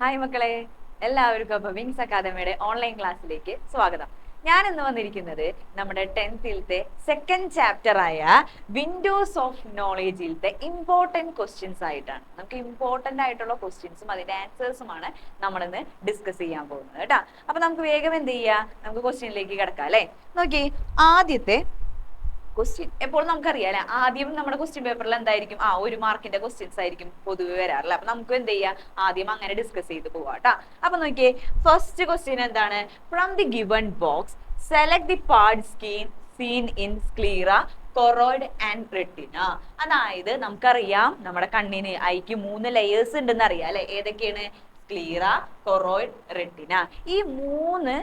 Hi മക്കളെ, എല്ലാവർക്കും അപ്പോൾ വിങ്സ് അക്കാദമിയുടെ ഓൺലൈൻ ക്ലാസ്സിലേക്ക് സ്വാഗതം. ഞാൻ ഇന്ന് വന്നിരിക്കുന്നത് നമ്മുടെ 10th സെക്കൻഡ് ചാപ്റ്റർ ആയ വിൻഡോസ് ഓഫ് നോളേജിലത്തെ ഇമ്പോർട്ടൻറ്റ് ക്വസ്റ്റ്യൻസ് ആയിട്ടാണ്. നമുക്ക് ഇമ്പോർട്ടൻ്റ് ആയിട്ടുള്ള ക്വസ്റ്റ്യൻസും അതിൻ്റെ ആൻസേഴ്സുമാണ് നമ്മളിന്ന് ഡിസ്കസ് ചെയ്യാൻ പോകുന്നത് കേട്ടോ. അപ്പോൾ നമുക്ക് വേഗം എന്ത് ചെയ്യുക, നമുക്ക് ക്വസ്റ്റ്യനിലേക്ക് കിടക്കാം അല്ലേ. നോക്കി, ആദ്യത്തെ ക്വസ്റ്റ്യൻ എപ്പോൾ നമുക്കറിയാം അല്ലെ, ആദ്യം നമ്മുടെ ക്വസ്റ്റ്യൻ പേപ്പറിൽ എന്തായിരിക്കും, 1 മാർക്കിന്റെ ക്വസ്റ്റ്യൻസ് ആയിരിക്കും പൊതുവെ വരാറില്ല. അപ്പൊ നമുക്ക് എന്ത് ചെയ്യാം, ആദ്യം അങ്ങനെ ഡിസ്കസ് ചെയ്ത് പോവാം കേട്ടോ. അപ്പൊ നോക്കിയേ, ഫസ്റ്റ് ക്വസ്റ്റ്യൻ എന്താണ്? From the given box select the parts seen in sclera, choroid and retina. അതായത് നമുക്കറിയാം നമ്മുടെ കണ്ണിന് ഐക്ക് 3 ലെയേഴ്സ് ഉണ്ടെന്ന് അറിയാം അല്ലെ. ഏതൊക്കെയാണ്? Sclera, choroid, retina. ഈ 3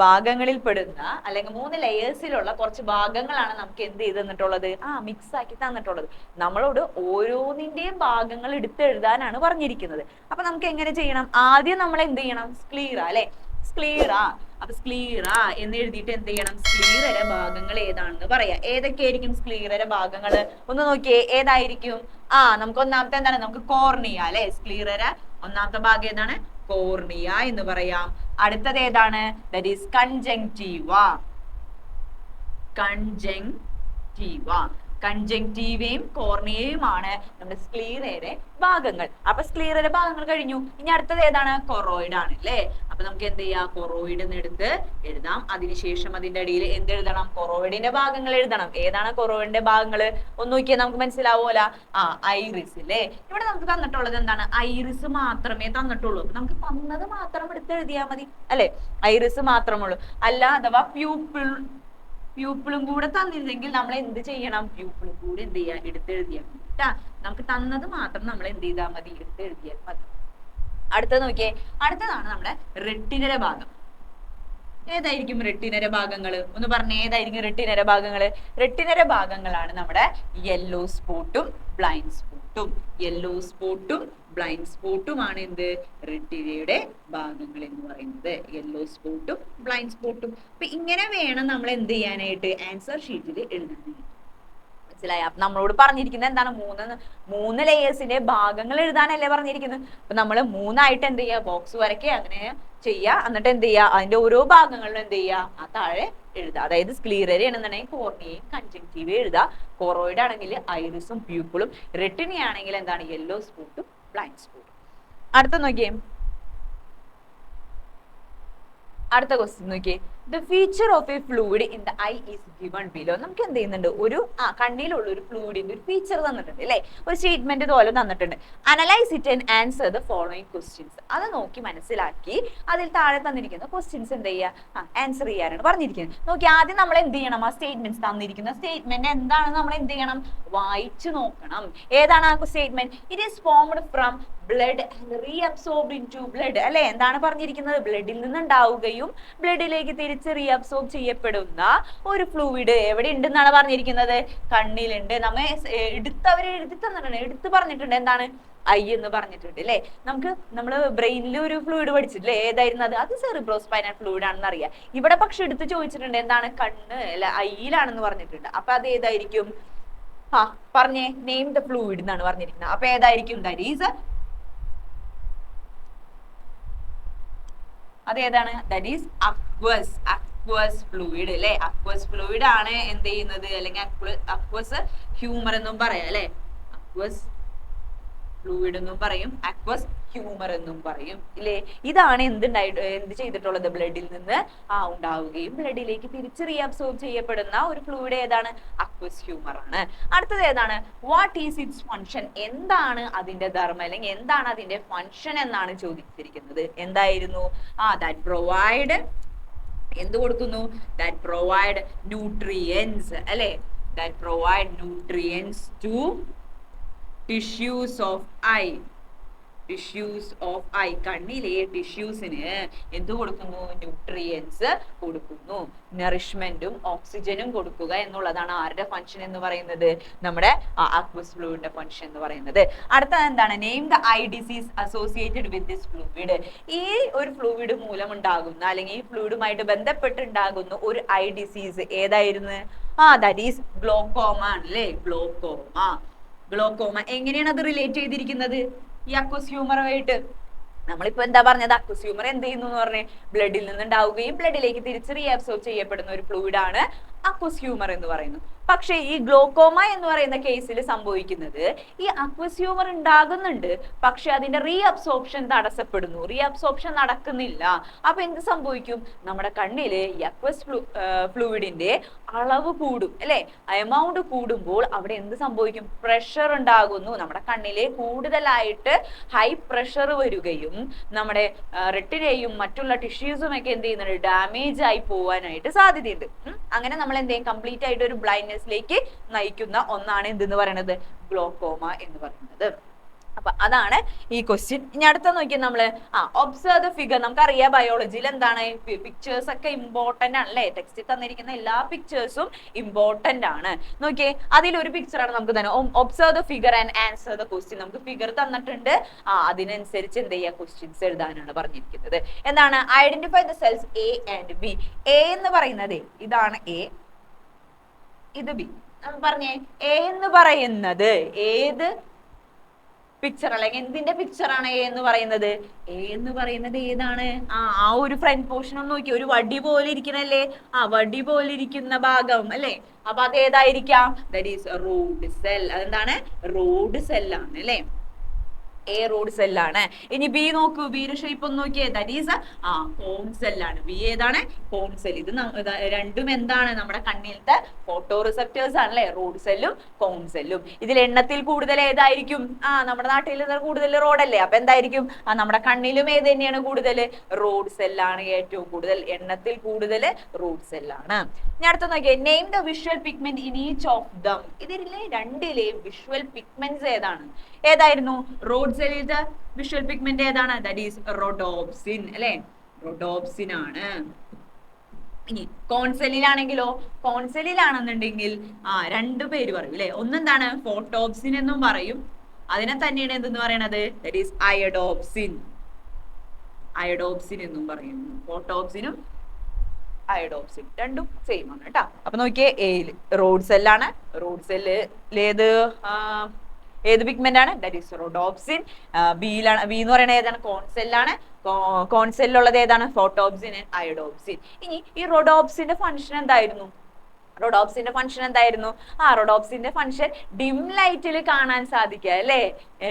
ഭാഗങ്ങളിൽ പെടുന്ന അല്ലെങ്കിൽ 3 ലെയേഴ്സിലുള്ള കുറച്ച് ഭാഗങ്ങളാണ് നമുക്ക് എന്ത് ചെയ്ത് തന്നിട്ടുള്ളത്, മിക്സ് ആക്കി തന്നിട്ടുള്ളത്. നമ്മളോട് ഓരോന്നിന്റെയും ഭാഗങ്ങൾ എടുത്തെഴുതാനാണ് പറഞ്ഞിരിക്കുന്നത്. അപ്പൊ നമുക്ക് എങ്ങനെ ചെയ്യണം? ആദ്യം നമ്മൾ എന്ത് ചെയ്യണം? സ്ക്ലീറ അല്ലെ, സ്ക്ലീറ. അപ്പൊ സ്ക്ലീറ എന്ന് എഴുതിയിട്ട് എന്ത് ചെയ്യണം? സ്ക്ലീറയുടെ ഭാഗങ്ങൾ ഏതാണെന്ന് പറയാം. ഏതൊക്കെയായിരിക്കും സ്ക്ലീറയുടെ ഭാഗങ്ങൾ? ഒന്ന് നോക്കിയേ, ഏതായിരിക്കും? നമുക്ക് ഒന്നാമത്തെ എന്താണ്? നമുക്ക് കോർണിയ അല്ലെ. സ്ക്ലീറയുടെ ഒന്നാമത്തെ ഭാഗം ഏതാണ്? കോർണിയ എന്ന് പറയാം. അടുത്തത് ഏതാണ്? That is കൺജങ്ക്റ്റീവ. കൺജങ്ക്റ്റീവ, കൺജങ്ക്റ്റീവയും കോർണിയയുമാണ് നമ്മുടെ സ്ക്ലീറയുടെ ഭാഗങ്ങൾ. അപ്പൊ സ്ക്ലീറയുടെ ഭാഗങ്ങൾ കഴിഞ്ഞു. ഇനി അടുത്തത് ഏതാണ്? കൊറോയിഡ് ആണ് അല്ലേ. അപ്പൊ നമുക്ക് എന്ത് ചെയ്യാം? കൊറോയിഡ് എന്ന് എടുത്ത് എഴുതാം. അതിനുശേഷം അതിന്റെ അടിയിൽ എന്തെഴുതണം? കൊറോയിഡിന്റെ ഭാഗങ്ങൾ എഴുതണം. ഏതാണ് കൊറോയിഡിന്റെ ഭാഗങ്ങൾ? ഒന്ന് നോക്കിയാൽ നമുക്ക് മനസ്സിലാവൂല. ഐറിസ് അല്ലേ. ഇവിടെ നമുക്ക് തന്നിട്ടുള്ളത് എന്താണ്? ഐറിസ് മാത്രമേ തന്നിട്ടുള്ളൂ. നമുക്ക് തന്നത് മാത്രം എടുത്ത് എഴുതിയാൽ മതി അല്ലെ. ഐറിസ് മാത്രമുള്ളൂ. അല്ല അഥവാ പ്യൂപ്പിളും കൂടെ തന്നിരുന്നെങ്കിൽ നമ്മൾ എന്ത് ചെയ്യണം? പ്യൂപ്പിളും കൂടെ എന്ത് ചെയ്യാം? എടുത്തെഴുതിയാൽ മതി. നമുക്ക് തന്നത് മാത്രം നമ്മൾ എന്ത് ചെയ്താൽ മതി? എടുത്തെഴുതിയാൽ മതി. അടുത്തത് നോക്കിയേ, അടുത്തതാണ് നമ്മുടെ റെട്ടിനയുടെ ഭാഗം. ഏതായിരിക്കും റെട്ടിനയുടെ ഭാഗങ്ങൾ? ഒന്ന് പറഞ്ഞേ, ഏതായിരിക്കും റെട്ടിനയുടെ ഭാഗങ്ങൾ? റെട്ടിനയുടെ ഭാഗങ്ങളാണ് നമ്മുടെ യെല്ലോ സ്പോട്ടും ബ്ലൈൻഡ് സ്പോട്ടും. യെല്ലോ സ്പോട്ടും ബ്ലൈൻഡ് സ്പോട്ടുമാണ് എന്ത്? റെട്ടിനയുടെ ഭാഗങ്ങൾ എന്ന് പറയുന്നത്. യെല്ലോ സ്പോട്ടും ബ്ലൈൻഡ് സ്പോട്ടും. അപ്പൊ ഇങ്ങനെ വേണം നമ്മൾ എന്ത് ചെയ്യാനായിട്ട്? ആൻസർ ഷീറ്റിൽ എഴുതാനായിട്ട്. മനസ്സിലായ? നമ്മളോട് പറഞ്ഞിരിക്കുന്നത് എന്താണ്? മൂന്ന് ലെയേഴ്സിന്റെ ഭാഗങ്ങൾ എഴുതാനല്ലേ പറഞ്ഞിരിക്കുന്നത്. അപ്പൊ നമ്മൾ 3ആയിട്ട് എന്ത് ചെയ്യുക? ബോക്സ് വരയ്ക്കുക, അങ്ങനെ ചെയ്യുക. എന്നിട്ട് എന്ത് ചെയ്യുക? അതിന്റെ ഓരോ ഭാഗങ്ങളിലും എന്ത് ചെയ്യുക? താഴെ എഴുതുക. അതായത് സ്ക്ലീററി ആണെന്നുണ്ടെങ്കിൽ കോർണിയയും കൺജങ്ക്റ്റീവ് എഴുതുക. കൊറോയിഡ് ആണെങ്കിൽ ഐറിസും പ്യൂപ്പിളും. റെട്ടിന ആണെങ്കിൽ എന്താണ്? യെല്ലോ സ്പോട്ടും ബ്ലൈൻഡ് സ്പോട്ടും. അടുത്ത നോക്കിയേ, അടുത്ത ക്വസ്റ്റ്യൻ നോക്കിയേ. The feature of a fluid in the eye is given below. നമുക്ക് എന്ത് ചെയ്യുന്നുണ്ട്? ഒരു കണ്ണിലുള്ള ഒരു ഫ്ലൂയിഡിന്റെ ഒരു ഫീച്ചർ തന്നിട്ടുണ്ട് അല്ലേ. ഒരു സ്റ്റേറ്റ്മെന്റ് ഇതുപോലെ തന്നിട്ടുണ്ട്. Analyse it and answer the following questions. അത് നോക്കി മനസ്സിലാക്കി അതിൽ താഴെ തന്നിരിക്കുന്ന ക്വസ്റ്റ്യൻസ് എന്ത് ചെയ്യുക? ആൻസർ ചെയ്യാനാണ് പറഞ്ഞിരിക്കുന്നത്. നോക്കി, ആദ്യം നമ്മൾ എന്ത് ചെയ്യണം? ആ സ്റ്റേറ്റ്മെന്റ്സ് തന്നിരിക്കുന്ന സ്റ്റേറ്റ്മെന്റ് എന്താണെന്ന് നമ്മൾ എന്ത് ചെയ്യണം? വായിച്ചു നോക്കണം. ഏതാണ് ആ statement? It is formed from blood and reabsorbed into blood അല്ലെ. എന്താണ് പറഞ്ഞിരിക്കുന്നത്? ബ്ലഡിൽ നിന്ന് ഉണ്ടാവുകയും ബ്ലഡിലേക്ക് തിരിച്ച് റീഅബ്സോർബ് ചെയ്യപ്പെടുന്ന ഒരു ഫ്ലൂയിഡ് എവിടെ ഉണ്ടെന്നാണ് പറഞ്ഞിരിക്കുന്നത്? കണ്ണിലുണ്ട്. നമ്മെ അവര് എഴുതി തന്നിട്ടുണ്ട്, എടുത്ത് പറഞ്ഞിട്ടുണ്ട്. എന്താണ്? ഐ എന്ന് പറഞ്ഞിട്ടുണ്ട് അല്ലെ. നമ്മള് ബ്രെയിനിൽ ഒരു ഫ്ലൂയിഡ് പഠിച്ചിട്ടില്ലേ? ഏതായിരുന്നു അത്? അത് സെറിബ്രോസ്പൈനൽ ഫ്ലൂയിഡ് ആണെന്ന് അറിയാം. ഇവിടെ പക്ഷെ എടുത്ത് ചോദിച്ചിട്ടുണ്ട് എന്താണ്? കണ്ണ് അല്ല ഐയിലാണെന്ന് പറഞ്ഞിട്ടുണ്ട്. അപ്പൊ അത് ഏതായിരിക്കും? പറഞ്ഞേ, നെയിം ദ ഫ്ലൂയിഡ് എന്നാണ് പറഞ്ഞിരിക്കുന്നത്. അപ്പൊ ഏതായിരിക്കും? ദാറ്റ് ഈസ്, അതേതാണ്? ദാറ്റ് ഈസ് അക്വസ് ഫ്ലൂയിഡ് അല്ലെ. അക്വസ് ഫ്ലൂയിഡ് ആണ് എന്ത് ചെയ്യുന്നത്? അല്ലെങ്കിൽ അക്വസ് ഹ്യൂമർ എന്നും പറയാം അല്ലെ. അക്വസ് ഫ്ലൂയിഡ് എന്നും പറയും, അക്വസ് ഹ്യൂമർ എന്നും പറയും ഇല്ലേ. ഇതാണ് എന്ത് ചെയ്തിട്ടുള്ളത്? ബ്ലഡിൽ നിന്ന് ഉണ്ടാവുകയും ബ്ലഡിലേക്ക് തിരിച്ച് റീഅബ്സോർബ് ചെയ്യപ്പെടുന്ന ഒരു ഫ്ലൂയിഡ് ഏതാണ്? അക്വസ് ഹ്യൂമർ ആണ്. അടുത്തത് ഏതാണ്? What is it's function? എന്താണ് അതിന്റെ ധർമ്മം അല്ലെങ്കിൽ എന്താണ് അതിന്റെ ഫങ്ഷൻ എന്നാണ് ചോദിച്ചിരിക്കുന്നത്. എന്തായിരുന്നു? ദാറ്റ് പ്രൊവൈഡ്, എന്ത് കൊടുക്കുന്നു? ദാറ്റ് പ്രൊവൈഡ് ന്യൂട്രിയൻസ് അല്ലെ. That provide nutrients to tissues of eye. Tissues of eye, കണ്ണിലെ ടിഷ്യൂസിന് എന്ത് കൊടുക്കുന്നു? ന്യൂട്രിയൻസ് കൊടുക്കുന്നു. നറിഷ്മെന്റും ഓക്സിജനും കൊടുക്കുക എന്നുള്ളതാണ് ആരുടെ ഫങ്ഷൻ എന്ന് പറയുന്നത്? നമ്മുടെ അക്വസ് ഫ്ലൂയിഡിന്റെ ഫങ്ഷൻ എന്ന് പറയുന്നത്. അടുത്തത് എന്താണ്? Name the I disease associated with this fluid. ഈ ഒരു ഫ്ലൂയിഡ് മൂലം ഉണ്ടാകുന്ന അല്ലെങ്കിൽ ഈ ഫ്ലൂയിഡുമായിട്ട് ബന്ധപ്പെട്ടുണ്ടാകുന്ന ഒരു ഐ ഡിസീസ് ഏതായിരുന്നു? ദാറ്റ് ഈസ് ഗ്ലോക്കോമ ആണല്ലേ. ഗ്ലോക്കോമ. എങ്ങനെയാണ് അത് റിലേറ്റ് ചെയ്തിരിക്കുന്നത്? ഈ അക്വസ് ഹ്യൂമറുമായിട്ട്? നമ്മളിപ്പോ എന്താ പറഞ്ഞത്, അക്വസ്യൂമർ എന്ത് ചെയ്യുന്നു എന്ന് പറഞ്ഞേ, ബ്ലഡിൽ നിന്നുണ്ടാവുകയും ബ്ലഡിലേക്ക് തിരിച്ച് റീഅബ്സോർബ് ചെയ്യപ്പെടുന്ന ഒരു ഫ്ലൂയിഡ് ആണ് അക്വസ്യൂമർ എന്ന് പറയുന്നത്. പക്ഷേ ഈ ഗ്ലോക്കോമ എന്ന് പറയുന്ന കേസിൽ സംഭവിക്കുന്നത്, ഈ അക്വസ്യൂമർ ഉണ്ടാകുന്നുണ്ട്, പക്ഷെ അതിന്റെ റീഅബ്സോർപ്ഷൻ തടസ്സപ്പെടുന്നു, റീഅബ്സോർപ്ഷൻ നടക്കുന്നില്ല. അപ്പൊ എന്ത് സംഭവിക്കും, നമ്മുടെ കണ്ണില് ഈ അക്വസ് ഫ്ലൂയിഡിന്റെ അളവ് കൂടും അല്ലെ, എമൗണ്ട് കൂടുമ്പോൾ അവിടെ എന്ത് സംഭവിക്കും, പ്രഷർ ഉണ്ടാകുന്നു. നമ്മുടെ കണ്ണിലെ കൂടുതലായിട്ട് ഹൈ പ്രഷർ വരികയും നമ്മുടെ റെട്ടിനെയും മറ്റുള്ള ടിഷ്യൂസും ഒക്കെ എന്ത് ചെയ്യുന്നുണ്ട്, ഡാമേജ് ആയി പോവാനായിട്ട് സാധ്യതയുണ്ട്. അങ്ങനെ നമ്മൾ എന്ത് ചെയ്യും, കംപ്ലീറ്റ് ആയിട്ട് ഒരു ബ്ലൈൻഡ്നെസ്സിലേക്ക് നയിക്കുന്ന ഒന്നാണ് എന്തെന്ന് പറയുന്നത്, ഗ്ലോക്കോമ എന്ന് പറയുന്നത്. അപ്പൊ അതാണ് ഈ ക്വസ്റ്റ്യൻ. ഇനി അടുത്ത നോക്കിയാൽ നമ്മള് ഒബ്സർവ് ദ ഫിഗർ. നമുക്കറിയാം ബയോളജിയിൽ എന്താണ്, പിക്ചേഴ്സ് ഒക്കെ ഇമ്പോർട്ടന്റ് ആണ് അല്ലെ, ടെക്സ്റ്റിൽ തന്നിരിക്കുന്ന എല്ലാ പിക്ചേഴ്സും ഇമ്പോർട്ടന്റ് ആണ്. നോക്കിയേ, അതിലൊരു പിക്ചറാണ് നമുക്ക് തന്നെ, observe the figure and answer the question. നമുക്ക് ഫിഗർ തന്നിട്ടുണ്ട്, അതിനനുസരിച്ച് എന്ത് ചെയ്യുക, ക്വസ്റ്റ്യൻസ് എഴുതാനാണ് പറഞ്ഞിരിക്കുന്നത്. എന്താണ്, identify the cells A and B. A എന്ന് പറയുന്നത് ഇതാണ്, എ ഇത് ബി. പറഞ്ഞേ, എ എന്ന് പറയുന്നത് ഏത് പിക്ചർ അല്ലെങ്കിൽ എന്തിന്റെ പിക്ചർ ആണ് എ എന്ന് പറയുന്നത്, എ എന്ന് പറയുന്നത് ഏതാണ്, ആ ഒരു ഫ്രണ്ട് പോർഷൻ ഒന്ന് നോക്കി, ഒരു വടി പോലെ ഇരിക്കണല്ലേ, വടി പോലെ ഇരിക്കുന്ന ഭാഗം അല്ലെ, അപ്പൊ അത് ഏതായിരിക്കാം, ദാറ്റ് ഈസ് റോഡ് സെൽ. അതെന്താണ്, റോഡ് സെല്ലാണ് അല്ലെ, എ റോഡ് സെല്ലാണ്. ഇനി ബി നോക്കൂ, ബിയുടെ ഷേപ്പ് ഒന്ന് നോക്കിയേ, ദാറ്റ് ഈസ് കോൺ സെല്ലാണ്. ബി ഏതാണ്, കോൺ സെൽ. ഇത് രണ്ടും എന്താണ്, നമ്മുടെ കണ്ണിലത്തെ ഫോട്ടോ റിസെപ്റ്റേഴ്സ് ആണല്ലേ, റോഡ് സെല്ലും കോൺ സെല്ലും. ഇതിൽ എണ്ണത്തിൽ കൂടുതൽ ഏതായിരിക്കും, നമ്മുടെ നാട്ടിൽ കൂടുതൽ റോഡല്ലേ, അപ്പൊ എന്തായിരിക്കും, നമ്മുടെ കണ്ണിലും ഏത് തന്നെയാണ് കൂടുതൽ, റോഡ് സെല്ലാണ് ഏറ്റവും കൂടുതൽ, എണ്ണത്തിൽ കൂടുതൽ റോഡ് സെല്ലാണ്. ഞാൻ അടുത്ത നോക്കിയേ, name the visual pigment in each of them. ഇതിലെ രണ്ടിലെ വിഷ്വൽ പിഗ്മെന്റ്സ് ഏതാണ്, ഏതായിരുന്നു, റോഡ് സെല്ലിന്റെ വിഷ്വൽ പിഗ്മെന്റ് ഏതാണ്, ദാറ്റ് ഈസ് റോഡോപ്സിൻ അല്ലെ, റോഡോപ്സിൻ ആണ്. ഇനി കോൺസെല്ലിലാണെങ്കിലോ, കോൺസെല്ലിലാണെന്നുണ്ടെങ്കിൽ രണ്ടു പേര് പറയും അല്ലെ, ഒന്നെന്താണ് ഫോട്ടോപ്സിൻ എന്നും പറയും, അതിനെ തന്നെയാണ് എന്തെന്ന് പറയണത്, ദാറ്റ് ഈസ് അയഡോപ്സിൻ, അയഡോപ്സിൻ എന്നും പറയുന്നു. ഫോട്ടോപ്സിനും അയഡോപ്സിൻ രണ്ടും സെയിം ആണ് കേട്ടോ. അപ്പൊ നോക്കിയേ, എയിൽ റോഡ് സെല്ലാണ്, റോഡ് സെല്ലിലേത് ഏത് പിഗ്മെന്റ് ആണ്, ദാറ്റ് ഈസ് റോഡോപ്സിൻ. ബിയിലാണ്, ബി എന്ന് പറയുന്നത് ഏതാണ്, കോൺസെല്ലാണ്, കോൺസെല്ലുള്ളത് ഏതാണ്, ഫോട്ടോപ്സിൻ ആൻഡ് അയഡോപ്സിൻ. ഇനി ഈ റോഡോപ്സിന്റെ ഫംഗ്ഷൻ എന്തായിരുന്നു, റോഡോപ്സിന്റെ ഫംഗ്ഷൻ എന്തായിരുന്നു, റോഡോപ്സിന്റെ ഫംഗ്ഷൻ ഡിം ലൈറ്റിൽ കാണാൻ സാധിക്കുക അല്ലെ,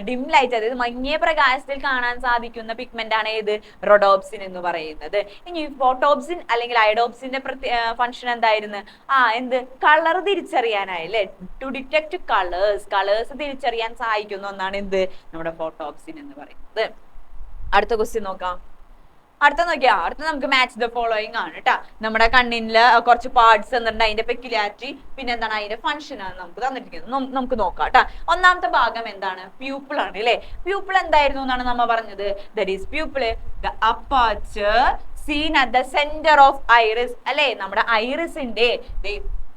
ഡിം ലൈറ്റ് അതായത് മങ്ങിയ പ്രകാശത്തിൽ കാണാൻ സാധിക്കുന്ന പിഗ്മെന്റ് ആണ് ഏത്, റോഡോപ്സിൻ എന്ന് പറയുന്നത്. ഇനി ഫോട്ടോപ്സിൻ അല്ലെങ്കിൽ അയഡോപ്സിന്റെ ഫംഗ്ഷൻ എന്തായിരുന്നു, എന്ത്, കളർ തിരിച്ചറിയാനായി അല്ലെ, ടു ഡിറ്റക്ട് കളേഴ്സ് തിരിച്ചറിയാൻ സഹായിക്കുന്ന ഒന്നാണ് എന്ത്, നമ്മുടെ ഫോട്ടോപ്സിൻ എന്ന് പറയുന്നത്. അടുത്ത ക്വസ്റ്റ്യൻ നോക്കാം. അടുത്ത നമുക്ക് മാച്ച് ദ ഫോളോയിങ് ആണ് കേട്ടോ. നമ്മുടെ കണ്ണില് കുറച്ച് പാർട്സ് എന്നിട്ട് അതിന്റെ പെക്യുലാരിറ്റി പിന്നെ എന്താണ് അതിന്റെ ഫംഗ്ഷൻ ആണ് നമുക്ക് തന്നിരിക്കുന്നത്. നമുക്ക് നോക്കാം കേട്ടോ. ഒന്നാമത്തെ ഭാഗം എന്താണ്, പ്യൂപ്പിൾ ആണ് അല്ലെ. പ്യൂപ്പിൾ എന്തായിരുന്നു എന്നാണ് നമ്മ പറഞ്ഞത്, that is pupil the aperture seen at the centre of iris അല്ലെ. നമ്മുടെ ഐറിസിന്റെ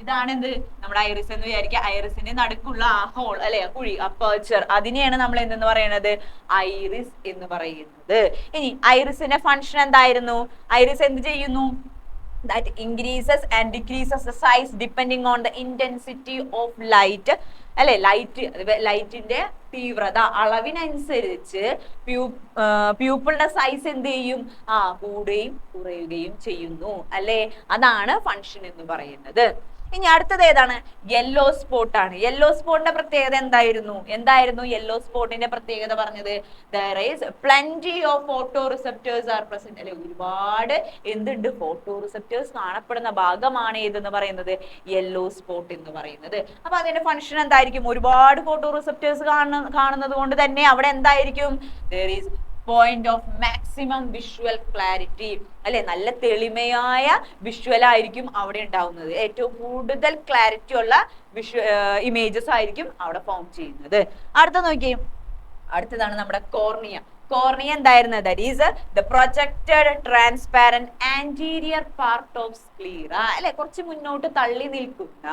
ഇതാണ് എന്ത്, നമ്മുടെ ഐറിസ് എന്ന് വിചാരിക്കുക, ഐറിസിന്റെ നടുക്കുള്ള ആ ഹോൾ അല്ലെ, കുഴി, അപ്പർച്ചർ, അതിനെയാണ് നമ്മൾ എന്തെന്ന് പറയുന്നത്, ഐറിസ് എന്ന് പറയുന്നത്. ഇനി ഐറിസിന്റെ ഫംഗ്ഷൻ എന്തായിരുന്നു, ഐറിസ് എന്ത് ചെയ്യുന്നു, that increases and decreases the size depending on the intensity of light അല്ലെ, ലൈറ്റിന്റെ തീവ്രത അളവിനനുസരിച്ച് പ്യൂപ്പിളുടെ സൈസ് എന്ത് ചെയ്യും, കൂടുകയും കുറയുകയും ചെയ്യുന്നു അല്ലെ. അതാണ് ഫംഗ്ഷൻ എന്ന് പറയുന്നത്. ഇനി അടുത്തത് ഏതാണ്, യെല്ലോ സ്പോട്ട് ആണ്. യെല്ലോ സ്പോട്ടിന്റെ പ്രത്യേകത എന്തായിരുന്നു യെല്ലോ സ്പോട്ടിന്റെ പ്രത്യേകത പറഞ്ഞത്, there is plenty of photoreceptors are present അല്ലെ, ഒരുപാട് എന്തുണ്ട്, ഫോട്ടോ റിസെപ്റ്റേഴ്സ് കാണപ്പെടുന്ന ഭാഗമാണ് ഏതെന്ന് പറയുന്നത്, യെല്ലോ സ്പോട്ട് എന്ന് പറയുന്നത്. അപ്പൊ അതിന്റെ ഫംഗ്ഷൻ എന്തായിരിക്കും, ഒരുപാട് ഫോട്ടോ റിസെപ്റ്റേഴ്സ് കാണുന്നത് കൊണ്ട് തന്നെ അവിടെ എന്തായിരിക്കും, there is point of maximum visual clarity അല്ലെ, നല്ല തെളിമയായ വിഷ്വൽ ആയിരിക്കും അവിടെ ഉണ്ടാവുന്നത്, ഏറ്റവും കൂടുതൽ ക്ലാരിറ്റി ഉള്ള ഇമേജസ് ആയിരിക്കും അവിടെ ഫോം ചെയ്യുന്നത്. അടുത്തതാണ് നമ്മുടെ കോർണിയ. കോർണിയ എന്തായിരുന്നു, that is the projected transparent anterior part of sclera അല്ലെ, കുറച്ച് മുന്നോട്ട് തള്ളി നിൽക്കുന്ന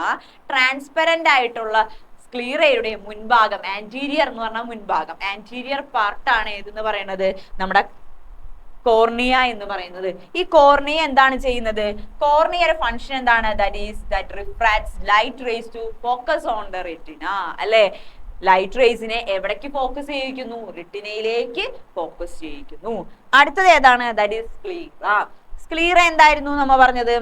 ട്രാൻസ്പെറന്റ് ആയിട്ടുള്ള സ്ക്ലീറയുടെ മുൻഭാഗം, ആന്റീരിയർ എന്ന് പറഞ്ഞാൽ മുൻഭാഗം, ആന്റീരിയർ പാർട്ടാണ് ഏതെന്ന് പറയുന്നത്, നമ്മുടെ കോർണിയ എന്ന് പറയുന്നത്. ഈ കോർണിയ എന്താണ് ചെയ്യുന്നത്, കോർണിയയുടെ ഫംഗ്ഷൻ എന്താണ്, that refracts light rays to focus on the retina അല്ലെ. ലൈറ്റ് റേസിനെ എവിടേക്ക് ഫോക്കസ് ചെയ്യിക്കുന്നു? റെറ്റിനയിലേക്ക് ഫോക്കസ് ചെയ്യിക്കുന്നു. അടുത്തത് ഏതാണ്? That is sclera. സ്ക്ലീറ എന്തായിരുന്നു നമ്മ പറഞ്ഞത്?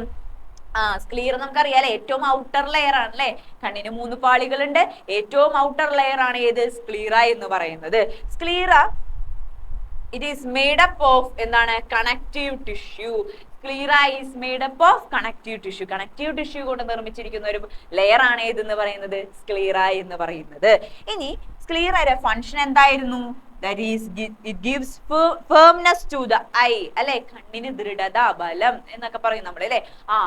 സ്ക്ലീറ നമുക്കറിയാലേ ഏറ്റവും ഔട്ടർ ലെയർ ആണ് അല്ലെ. കണ്ണിന് 3 പാളികളുണ്ട്. ഏറ്റവും ഔട്ടർ ലെയർ ആണ് ഏത്? സ്ക്ലീറ എന്ന് പറയുന്നത്. Sclera it is made up of എന്താണ്? Connective tissue. Sclera is made up of connective tissue. Connective tissue കൊണ്ട് നിർമ്മിച്ചിരിക്കുന്ന ഒരു ലെയർ ആണ് ഏതെന്ന് പറയുന്നത്? സ്ക്ലീറ എന്ന് പറയുന്നത്. ഇനി സ്ക്ലീറയുടെ ഫംഗ്ഷൻ എന്തായിരുന്നു? That is, it gives firmness to the eye. അല്ലെ, കണ്ണിന് ദൃഢത, ബലം എന്നൊക്കെ പറയും നമ്മൾ അല്ലെ.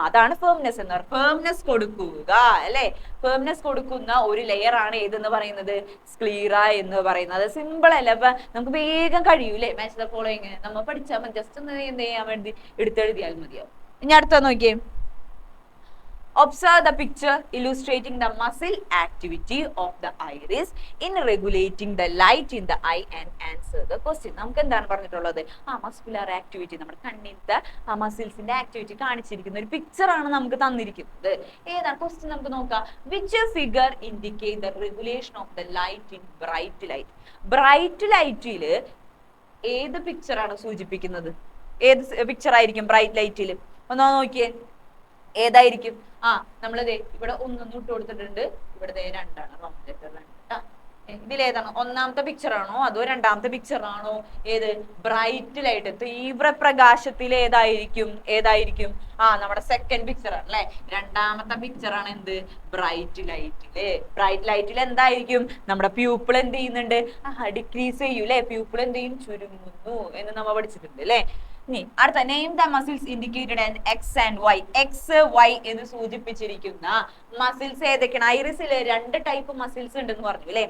അതാണ് ഫേംനെസ് എന്ന് പറയുന്നത്. ഫേംനെസ് കൊടുക്കുക അല്ലെ. ഫേംനെസ് കൊടുക്കുന്ന ഒരു ലെയർ ആണ് ഏതെന്ന് പറയുന്നത്? സ്ക്ലീറ എന്ന് പറയുന്നത്. സിമ്പിൾ അല്ല, അപ്പൊ നമുക്ക് വേഗം കഴിയൂലേ മാച്ച് ദ ഫോളോയിങ് നമ്മൾ പഠിച്ചാൽ മതി. ജസ്റ്റ് ഒന്ന് എന്ത് ചെയ്യാൻ വേണ്ടി എടുത്തെഴുതിയാൽ മതിയാവും. ഇനി അടുത്ത നോക്കിയേ. Observe the picture illustrating the muscle activity of the iris in regulating the light in the eye and answer the question. നമുക്ക് എന്താണ് പറഞ്ഞിട്ടുള്ളത്? മസ്കുലർ ആക്ടിവിറ്റി, നമ്മുടെ കണ്ണിന്റെ മസിൽസിന്റെ ആക്ടിവിറ്റി കാണിച്ചിരിക്കുന്ന ഒരു പിക്ചർ ആണ് നമുക്ക് തന്നിരിക്കുന്നത്. ഏതാണ് ക്വസ്റ്റ്യൻ? നമുക്ക് നോക്കാം. Which figure indicate the regulation of the light in bright light? Bright ലൈറ്റില് ഏത് പിക്ചർ ആണ് സൂചിപ്പിക്കുന്നത്? ഏത് പിക്ചർ ആയിരിക്കും ബ്രൈറ്റ് ലൈറ്റിൽ? ഒന്നോ നോക്കിയേ, ഏതായിരിക്കും? നമ്മളിത് ഇവിടെ 1 ഇട്ട് കൊടുത്തിട്ടുണ്ട്, ഇവിടെ 2 ആണ്. Wrong letter 2. ഇതിലേതാണ്? ഒന്നാമത്തെ പിക്ചർ ആണോ അതോ രണ്ടാമത്തെ പിക്ചർ ആണോ? ഏത്? ബ്രൈറ്റ് ലൈറ്റ്, തീവ്ര പ്രകാശത്തിൽ ഏതായിരിക്കും? നമ്മുടെ സെക്കൻഡ് പിക്ചർ ആണ് അല്ലെ. രണ്ടാമത്തെ പിക്ചർ ആണ് എന്ത്? ബ്രൈറ്റ് ലൈറ്റില്. ബ്രൈറ്റ് ലൈറ്റിൽ എന്തായിരിക്കും? നമ്മുടെ പ്യൂപ്പിൾ എന്ത് ചെയ്യുന്നുണ്ട്? ഡിക്രീസ് ചെയ്യൂ അല്ലെ. പ്യൂപ്പിൾ എന്ത് ചെയ്യും? ചുരുങ്ങുന്നു എന്ന് നമ്മൾ പഠിച്ചിട്ടുണ്ട് അല്ലെ. അടുത്ത name the muscles indicated and X and Y. X Y എന്ന് സൂചിപ്പിച്ചിരിക്കുന്ന മസിൽസ് ഏതൊക്കെയാണ്? ഐറിസിൽ 2 ടൈപ്പ് മസിൽസ് ഉണ്ടെന്ന് പറഞ്ഞു അല്ലെ.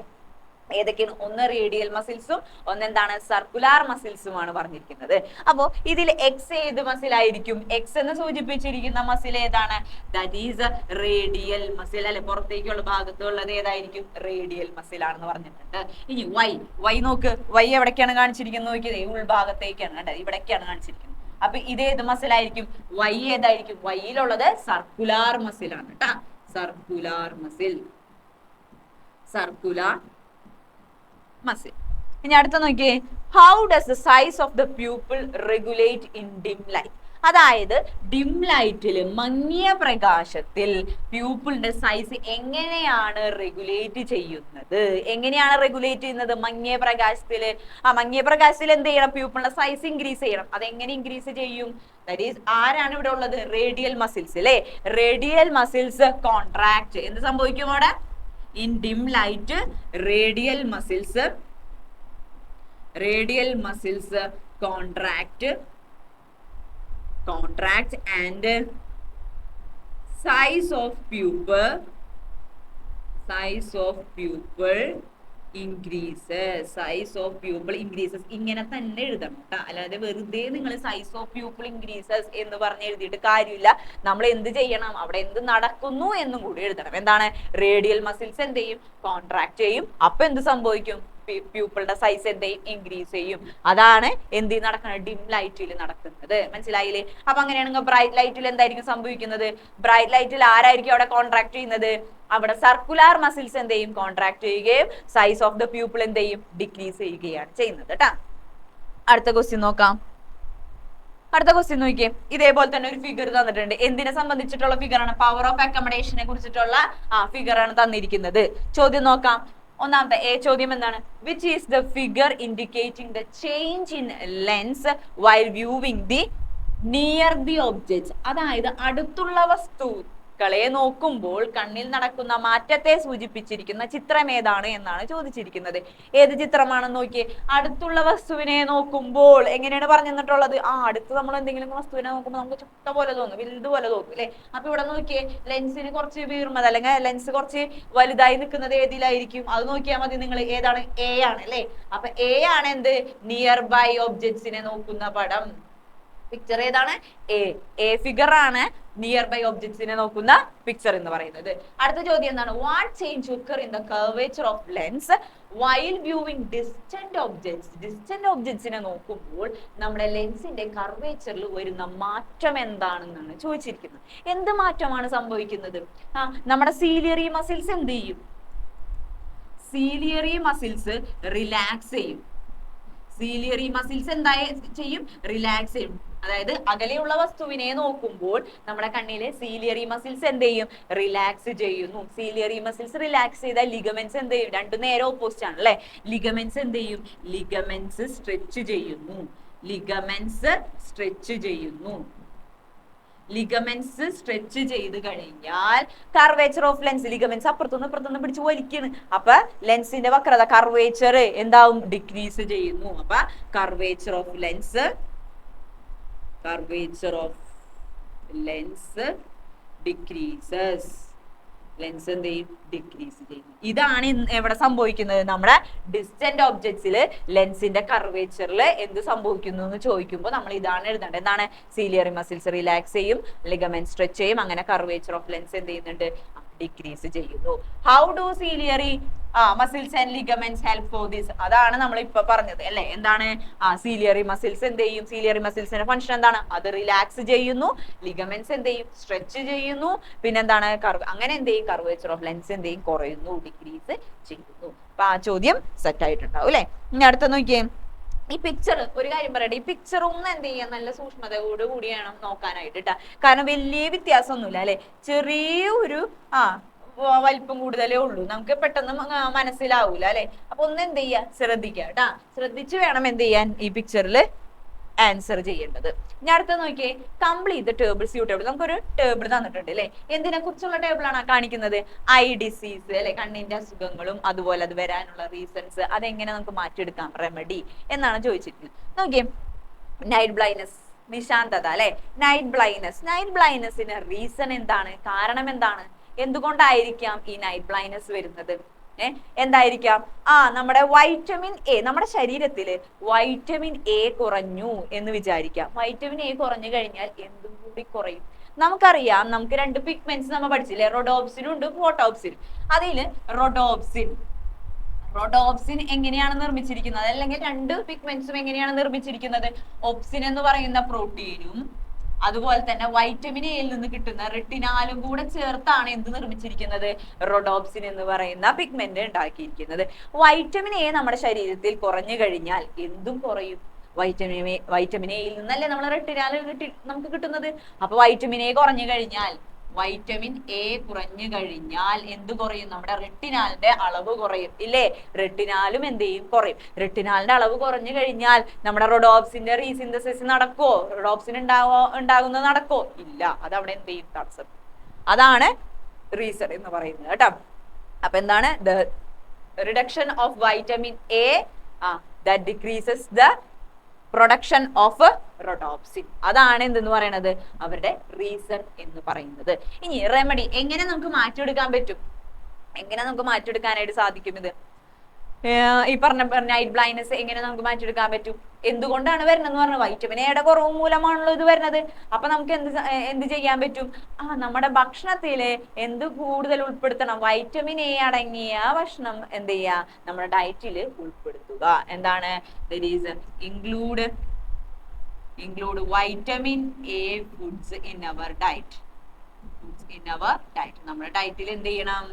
ഏതൊക്കെയാണ്? ഒന്ന് റേഡിയൽ മസിൽസും ഒന്നെന്താണ്? സർക്കുലാർ മസിൽസുമാണ് പറഞ്ഞിരിക്കുന്നത്. അപ്പോ ഇതിൽ എക്സ് ഏത് മസിൽ ആയിരിക്കും? എക്സ് എന്ന് സൂചിപ്പിച്ചിരിക്കുന്ന മസിൽ ഏതാണ്? ദാറ്റ് ഈസ് റേഡിയൽ മസിൽ അല്ലെ. പുറത്തേക്കുള്ള ഭാഗത്തുള്ളത് ഏതായിരിക്കും? റേഡിയൽ മസിൽ ആണെന്ന് പറഞ്ഞിട്ടുണ്ട്. ഇനി വൈ നോക്ക്. വൈ എവിടേക്കാണ് കാണിച്ചിരിക്കുന്നത്? നോക്കിയതേ ഉൾഭാഗത്തേക്കാണ് കേട്ടോ, ഇവിടേക്കാണ് കാണിച്ചിരിക്കുന്നത്. അപ്പൊ ഇത് ഏത് മസിൽ ആയിരിക്കും? വൈ ഏതായിരിക്കും? വൈയിലുള്ളത് സർക്കുലാർ മസിൽ ആണ് കേട്ടാ. Circular muscle. ഇനി അടുത്ത നോക്കിയേ. How does the size of the pupil regulate in dim light? അതായത് ഡിം ലൈറ്റിൽ, മങ്ങിയ പ്രകാശത്തിൽ പ്യൂപ്പിളിന്റെ സൈസ് എങ്ങനെയാണ് റെഗുലേറ്റ് ചെയ്യുന്നത്? മങ്ങിയ പ്രകാശത്തില് മങ്ങിയ പ്രകാശത്തിൽ എന്ത് ചെയ്യണം? പ്യൂപ്പിളിന്റെ സൈസ് ഇൻക്രീസ് ചെയ്യണം. അതെങ്ങനെ ഇൻക്രീസ് ചെയ്യും? ദാറ്റ് ഈസ് ആരാണ് ഇവിടെ ഉള്ളത്? റേഡിയൽ മസിൽസ് അല്ലെ. Radial muscles contract. എന്ത് സംഭവിക്കും അവിടെ? In dim light, radial muscles contract and size of pupil increases. ഇങ്ങനെ തന്നെ എഴുതണം കേട്ടോ. അല്ലാതെ വെറുതെ നിങ്ങൾ സൈസ് ഓഫ് പ്യൂപ്പിൾ ഇൻക്രീസസ് എന്ന് പറഞ്ഞ് എഴുതിയിട്ട് കാര്യമില്ല. നമ്മൾ എന്ത് ചെയ്യണം? അവിടെ എന്ത് നടക്കുന്നു എന്നും കൂടി എഴുതണം. എന്താണ്? റേഡിയൽ മസിൽസ് എന്ത് ചെയ്യും? കോൺട്രാക്ട് ചെയ്യും. അപ്പൊ എന്ത് സംഭവിക്കും? പ്യൂപ്പിളുടെ സൈസ് എന്ത് ചെയ്യും? ഇൻക്രീസ് ചെയ്യും. അതാണ് എന്ത് നടക്കുന്നത്? ഡിം ലൈറ്റിൽ നടക്കുന്നത്. മനസ്സിലായില്ലേ? അപ്പൊ അങ്ങനെയാണെങ്കിൽ ബ്രൈറ്റ് ലൈറ്റിൽ എന്തായിരിക്കും സംഭവിക്കുന്നത്? ബ്രൈറ്റ് ലൈറ്റിൽ ആരായിരിക്കും അവിടെ കോൺട്രാക്ട് ചെയ്യുന്നത്? അവിടെ സർക്കുലാർ മസിൽസ് എന്ത് ചെയ്യും? കോൺട്രാക്ട് ചെയ്യുകയും സൈസ് ഓഫ് ദ പ്യൂപ്പിൾ എന്ത് ചെയ്യും? ഡിക്രീസ് ചെയ്യുകയാണ് ചെയ്യുന്നത് കേട്ടാ. അടുത്ത ക്വസ്റ്റ്യൻ നോക്കാം. നോക്കിയേ. ഇതേപോലെ തന്നെ ഒരു ഫിഗർ തന്നിട്ടുണ്ട്. എന്തിനെ സംബന്ധിച്ചിട്ടുള്ള ഫിഗർ ആണ്? പവർ ഓഫ് അക്കമഡേഷനെ കുറിച്ചിട്ടുള്ള ഫിഗർ ആണ് തന്നിരിക്കുന്നത്. ചോദ്യം നോക്കാം. ഒന്നാമത്തെ ചോദ്യം എന്താണ്? Which is the figure indicating the change in lens while viewing the near the objects? അതായത് അടുത്തുള്ള വസ്തുക്കളെ നോക്കുമ്പോൾ കണ്ണിൽ നടക്കുന്ന മാറ്റത്തെ സൂചിപ്പിച്ചിരിക്കുന്ന ചിത്രം ഏതാണ് എന്നാണ് ചോദിച്ചിരിക്കുന്നത്. ഏത് ചിത്രമാണെന്ന് നോക്കിയേ. അടുത്തുള്ള വസ്തുവിനെ നോക്കുമ്പോൾ എങ്ങനെയാണ് പറഞ്ഞു തന്നിട്ടുള്ളത്? അടുത്ത് നമ്മൾ എന്തെങ്കിലും വസ്തുവിനെ നോക്കുമ്പോൾ നമുക്ക് ചുട്ട പോലെ തോന്നും, വലുതുപോലെ തോന്നും അല്ലെ. അപ്പൊ ഇവിടെ നോക്കിയേ, ലെൻസിന് കുറച്ച് വീർമത് അല്ലെങ്കിൽ ലെൻസ് കുറച്ച് വലുതായി നിൽക്കുന്നത് ഏതിലായിരിക്കും? അത് നോക്കിയാൽ മതി നിങ്ങൾ. ഏതാണ്? എ ആണ് അല്ലെ. അപ്പൊ എ ആണ് എന്ത്? നിയർ ബൈ ഒബ്ജക്ട്സിനെ നോക്കുന്ന പടം. പിക്ചർ ഏതാണ്? എ ഫിഗർ ആണ് നിയർ ബൈ ഒബ്ജക്ട്സിനെ നോക്കുന്ന പിക്ചർ എന്ന് പറയുന്നത്. അടുത്ത ചോദ്യം എന്താണ്? What change occur in the curvature of lens while viewing distant objects? Distant ഒബ്ജക്ട്സിനെ നോക്കുമ്പോൾ നമ്മുടെ ലെൻസിന്റെ കർവേച്ചറിൽ വരുന്ന മാറ്റം എന്താണെന്നാണ് ചോദിച്ചിരിക്കുന്നത്. എന്ത് മാറ്റമാണ് സംഭവിക്കുന്നത്? നമ്മുടെ സീലിയറി മസിൽസ് എന്ത് ചെയ്യും? സീലിയറി മസിൽസ് റിലാക്സ് ചെയ്യും. സീലിയറി മസിൽസ് എന്തായി ചെയ്യും? റിലാക്സ് ചെയ്യും. അതായത് അകലെയുള്ള വസ്തുവിനെ നോക്കുമ്പോൾ നമ്മുടെ കണ്ണിലെ സീലിയറി മസിൽസ് എന്ത് ചെയ്യും? റിലാക്സ് ചെയ്യുന്നു. സീലിയറി മസിൽസ് റിലാക്സ് ചെയ്താൽ ലിഗമെന്റ്സ് എന്ത് ചെയ്യും? രണ്ടു നേരെ ഓപ്പോസിറ്റ് ആണ് അല്ലെ. ലിഗമെന്റ്സ് എന്ത് ചെയ്യും? ലിഗമെന്റ്സ് സ്ട്രെച്ച് ചെയ്യുന്നു. ലിഗമെന്റ്സ് സ്ട്രെച്ച് ചെയ്യുന്നു. ലിഗമെന്റ്സ് സ്ട്രെച്ച് ചെയ്ത് കഴിഞ്ഞാൽ കർവേച്ചർ ഓഫ് ലെൻസ്, ലിഗമെന്റ്സ് അപ്പുറത്തുനിന്ന് പിടിച്ച് വലിക്കുന്നു. അപ്പൊ ലെൻസിന്റെ വക്രത, കർവേച്ചർ എന്താവും? ഡിക്രീസ് ചെയ്യുന്നു. അപ്പൊ curvature of lens decreases. Lens എന്ത് ചെയ്യും? ഡിക്രീസ് ചെയ്യുന്നു. ഇതാണ് എവിടെ സംഭവിക്കുന്നത്? നമ്മുടെ ഡിസ്റ്റന്റ് ഒബ്ജക്ട്സിൽ ലെൻസിന്റെ കർവേച്ചറിൽ എന്ത് സംഭവിക്കുന്നു എന്ന് ചോദിക്കുമ്പോൾ നമ്മൾ ഇതാണ് എഴുതേണ്ടത്. എന്താണ്? സീലിയറി മസിൽസ് റിലാക്സ് ചെയ്യും, ലിഗമെന്റ് സ്ട്രെച്ച് ചെയ്യും, അങ്ങനെ കർവേച്ചർ ഓഫ് ലെൻസ് എന്ത് ചെയ്യുന്നുണ്ട്? ഡിക്രീസ് ചെയ്യുന്നു. How do ciliary muscles and ligaments help for this? അതാണ് നമ്മൾ ഇപ്പൊ പറഞ്ഞത് അല്ലെ. എന്താണ്? സീലിയറി മസിൽസ് എന്ത് ചെയ്യും? സീലിയറി മസിൽസിന്റെ ഫംഗ്ഷൻ എന്താണ്? അത് റിലാക്സ് ചെയ്യുന്നു. ലിഗമെന്റ്സ് എന്ത് ചെയ്യും? സ്ട്രെച്ച് ചെയ്യുന്നു. പിന്നെന്താണ്? അങ്ങനെ എന്ത് ചെയ്യും? കർവേച്ചർ ഓഫ് ലെൻസ് എന്ത് ചെയ്യും? കുറയുന്നു, ഡിക്രീസ് ചെയ്യുന്നു. അപ്പൊ ആ ചോദ്യം സെറ്റ് ആയിട്ടുണ്ടാവും അല്ലെ. ഇനി അടുത്ത നോക്കിയേ, ഈ പിക്ചർ, ഒരു കാര്യം പറയട്ടെ, ഈ പിക്ചർ ഒന്ന് എന്ത് ചെയ്യാൻ നല്ല സൂക്ഷ്മതയോട് കൂടി വേണം നോക്കാനായിട്ട് കേട്ടാ. കാരണം വലിയ വ്യത്യാസമൊന്നുമില്ല അല്ലെ. ചെറിയൊരു വലിപ്പം കൂടുതലേ ഉള്ളൂ, നമുക്ക് പെട്ടെന്ന് മനസ്സിലാവൂല അല്ലെ. അപ്പൊ ഒന്ന് എന്ത് ചെയ്യാ? ശ്രദ്ധിക്കുക കേട്ടാ. ശ്രദ്ധിച്ച് വേണം എന്ത് ചെയ്യാൻ? ഈ പിക്ചറിൽ ആൻസർ ചെയ്യേണ്ടത്. ഇനി അടുത്ത നോക്കിയേ, കംപ്ലീറ്റ് ദ ടേബിൾ സ്യൂട്ടബിൾ. നമുക്കൊരു ടേബിൾ തന്നിട്ടുണ്ട് അല്ലെ. എന്തിനെ കുറിച്ചുള്ള ടേബിൾ ആണ് കാണിക്കുന്നത്? ഐ ഡിസീസ് അല്ലെ, കണ്ണിന്റെ അസുഖങ്ങളും അതുപോലെ അത് വരാനുള്ള റീസൺസ്, അതെങ്ങനെ നമുക്ക് മാറ്റിയെടുക്കാം, റെമഡി എന്നാണ് ചോദിച്ചിരിക്കുന്നത്. നോക്കിയേ, നൈറ്റ് ബ്ലൈൻഡ്നസ്, നിശാന്തത അല്ലെ. നൈറ്റ് ബ്ലൈൻഡ്നസിന് റീസൺ എന്താണ്? കാരണം എന്താണ്? എന്തുകൊണ്ടായിരിക്കാം ഈ നൈറ്റ് ബ്ലൈൻഡ്നസ് വരുന്നത്? എന്തായിരിക്കാം? നമ്മുടെ വൈറ്റമിൻ എ, നമ്മുടെ ശരീരത്തില് വൈറ്റമിൻ എ കുറഞ്ഞു എന്ന് വിചാരിക്കാം. വൈറ്റമിൻ എ കുറഞ്ഞു കഴിഞ്ഞാൽ എന്തും കൂടി കുറയും. നമുക്കറിയാം, നമുക്ക് രണ്ട് പിഗ്മെന്റ്സ് നമ്മൾ പഠിച്ചില്ലേ, റോഡോപ്സിനും ഉണ്ട് ഫോട്ടോപ്സിനും. അതില് റോഡോപ്സിൻ എങ്ങനെയാണ് നിർമ്മിച്ചിരിക്കുന്നത്, അല്ലെങ്കിൽ രണ്ട് പിഗ്മെന്റ്സും എങ്ങനെയാണ് നിർമ്മിച്ചിരിക്കുന്നത്? ഒപ്സിൻ എന്ന് പറയുന്ന പ്രോട്ടീനും അതുപോലെ തന്നെ വൈറ്റമിൻ എയിൽ നിന്ന് കിട്ടുന്ന റെട്ടിനാലും കൂടെ ചേർത്താണ് എന്ത് നിർമ്മിച്ചിരിക്കുന്നത്? റോഡോപ്സിൻ എന്ന് പറയുന്ന പിഗ്മെന്റ് ഉണ്ടാക്കിയിരിക്കുന്നത്. വൈറ്റമിൻ എ നമ്മുടെ ശരീരത്തിൽ കുറഞ്ഞു കഴിഞ്ഞാൽ എന്തും കുറയും. വൈറ്റമിൻ എയിൽ നിന്നല്ലേ നമ്മൾ റെട്ടിനാൽ നമുക്ക് കിട്ടുന്നത്. അപ്പൊ വൈറ്റമിൻ എ കുറഞ്ഞു കഴിഞ്ഞാൽ എന്ത് കുറയും? നമ്മുടെ റെട്ടിനാലിന്റെ അളവ് കുറയും ഇല്ലേ. റെട്ടിനാലും എന്ത് ചെയ്യും? കുറയും. റെട്ടിനാലിന്റെ അളവ് കുറഞ്ഞു കഴിഞ്ഞാൽ നമ്മുടെ റോഡോപ്സിന്റെ റീസിന്തസിസ് നടക്കോ? റോഡോപ്സിൻ ഉണ്ടാകുന്നത് നടക്കോ? ഇല്ല. അതവിടെ എന്ത് ചെയ്യും? തടസ്സം. അതാണ് റീസൺ എന്ന് പറയുന്നത് കേട്ടോ. അപ്പൊ എന്താണ്? The reduction of vitamin A that decreases the production of rhodopsin. അതാണ് എന്തെന്ന് പറയുന്നത്? അവരുടെ റീസൺ എന്ന് പറയുന്നത്. ഇനി റെമഡി എങ്ങനെ നമുക്ക് മാറ്റിയെടുക്കാൻ പറ്റും? എങ്ങനെ നമുക്ക് മാറ്റിയെടുക്കാനായിട്ട് സാധിക്കും? ഇത് ഈ പറഞ്ഞ നൈറ്റ് ബ്ലൈൻഡ്നസ് എങ്ങനെ നമുക്ക് മാറ്റിയെടുക്കാൻ പറ്റും? എന്തുകൊണ്ടാണ് വരുന്നതെന്ന് പറഞ്ഞാൽ വൈറ്റമിൻ എയുടെ കുറവ് മൂലമാണല്ലോ ഇത് വരുന്നത്. അപ്പൊ നമുക്ക് എന്ത് ചെയ്യാൻ പറ്റും? നമ്മുടെ ഭക്ഷണത്തില് എന്ത് കൂടുതൽ ഉൾപ്പെടുത്തണം? വൈറ്റമിൻ എ അടങ്ങിയ ഭക്ഷണം എന്ത് ചെയ്യാ? നമ്മുടെ ഡയറ്റിൽ ഉൾപ്പെടുത്തുക. എന്താണ്? include vitamin A foods in our diet. നമ്മുടെ ഡയറ്റിൽ എന്ത് ചെയ്യണം?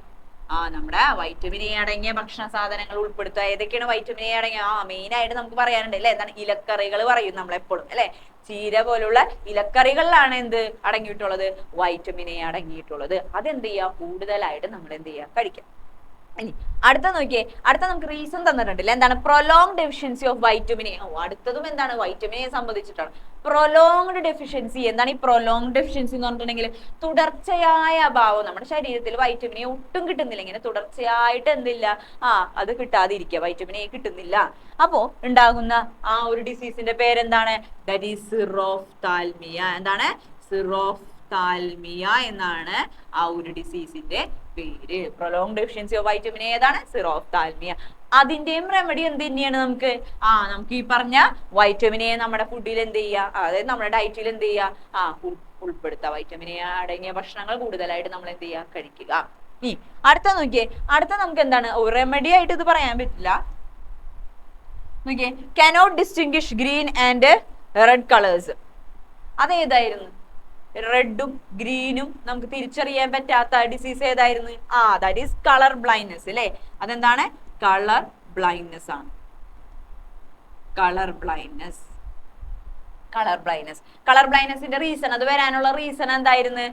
നമ്മുടെ വൈറ്റമിൻ എ അടങ്ങിയ ഭക്ഷണ സാധനങ്ങൾ ഉൾപ്പെടുത്തുക. ഏതൊക്കെയാണ് വൈറ്റമിൻ എ അടങ്ങിയ? മെയിൻ ആയിട്ട് നമുക്ക് പറയാനുണ്ട് അല്ലെ. എന്താണ്? ഇലക്കറികൾ പറയും നമ്മളെപ്പോഴും അല്ലെ. ചീര പോലുള്ള ഇലക്കറികളിലാണ് എന്ത് അടങ്ങിയിട്ടുള്ളത്? Vitamin A അടങ്ങിയിട്ടുള്ളത്. അതെന്ത് ചെയ്യുക? കൂടുതലായിട്ട് നമ്മൾ എന്ത് ചെയ്യുക? കഴിക്കാം. ഇനി അടുത്ത നോക്കിയേ, അടുത്ത നമുക്ക് റീസൺ തന്നിട്ടുണ്ടല്ലേ. എന്താണ്? Prolong deficiency of vitamin A. അടുത്തതും എന്താണ്? വൈറ്റമിൻ എ സംബന്ധിച്ചിട്ടാണ്. Prolonged deficiency. എന്താണ് ഈ പ്രൊലോങ് ഡെഫിഷ്യൻസി എന്ന് പറഞ്ഞിട്ടുണ്ടെങ്കിൽ? തുടർച്ചയായ അഭാവം. നമ്മുടെ ശരീരത്തിൽ വൈറ്റമിൻ എ ഒട്ടും കിട്ടുന്നില്ല, ഇങ്ങനെ തുടർച്ചയായിട്ട് എന്തില്ല? അത് കിട്ടാതിരിക്കുക, വൈറ്റമിൻ എ കിട്ടുന്നില്ല. അപ്പോ ഉണ്ടാകുന്ന ഒരു ഡിസീസിന്റെ പേരെന്താണ്? That is xerophthalmia. എന്താണ്? സിറോഫ്താൽമിയ എന്നാണ് ആ ഒരു ഡിസീസിന്റെ പേര്. Prolong deficiency of vitamin A ഏതാണ്? സിറോഫ്താൽമിയ. അതിന്റെയും റെമഡി എന്ത് തന്നെയാണ് നമുക്ക്? നമുക്ക് ഈ പറഞ്ഞ വൈറ്റമിൻ എ നമ്മുടെ ഫുഡിൽ എന്ത് ചെയ്യുക? അതായത് നമ്മുടെ ഡയറ്റിൽ എന്ത് ചെയ്യുക? ഉൾപ്പെടുത്തുക. വൈറ്റമിൻ എ അടങ്ങിയ ഭക്ഷണങ്ങൾ കൂടുതലായിട്ട് നമ്മൾ എന്ത് ചെയ്യുക? കഴിക്കുക. ഈ അടുത്ത നോക്കിയേ, അടുത്ത നമുക്ക് എന്താണ്? റെമഡി ആയിട്ട് ഇത് പറയാൻ പറ്റില്ല. നോക്കിയേ, cannot distinguish green and red colors. അതേതായിരുന്നു? റെഡും ഗ്രീനും നമുക്ക് തിരിച്ചറിയാൻ പറ്റാത്ത ഡിസീസ് ഏതായിരുന്നു? ദാറ്റ് ഈസ് കളർ ബ്ലൈൻഡ്നസ് അല്ലേ. അതെന്താണ്? കളർ ബ്ലൈൻഡ്നെസ് ആണ്. Colour blindness. കളർ ബ്ലൈൻഡ്നെസിന്റെ റീസൺ, അത് വരാനുള്ള റീസൺ എന്തായിരുന്നു?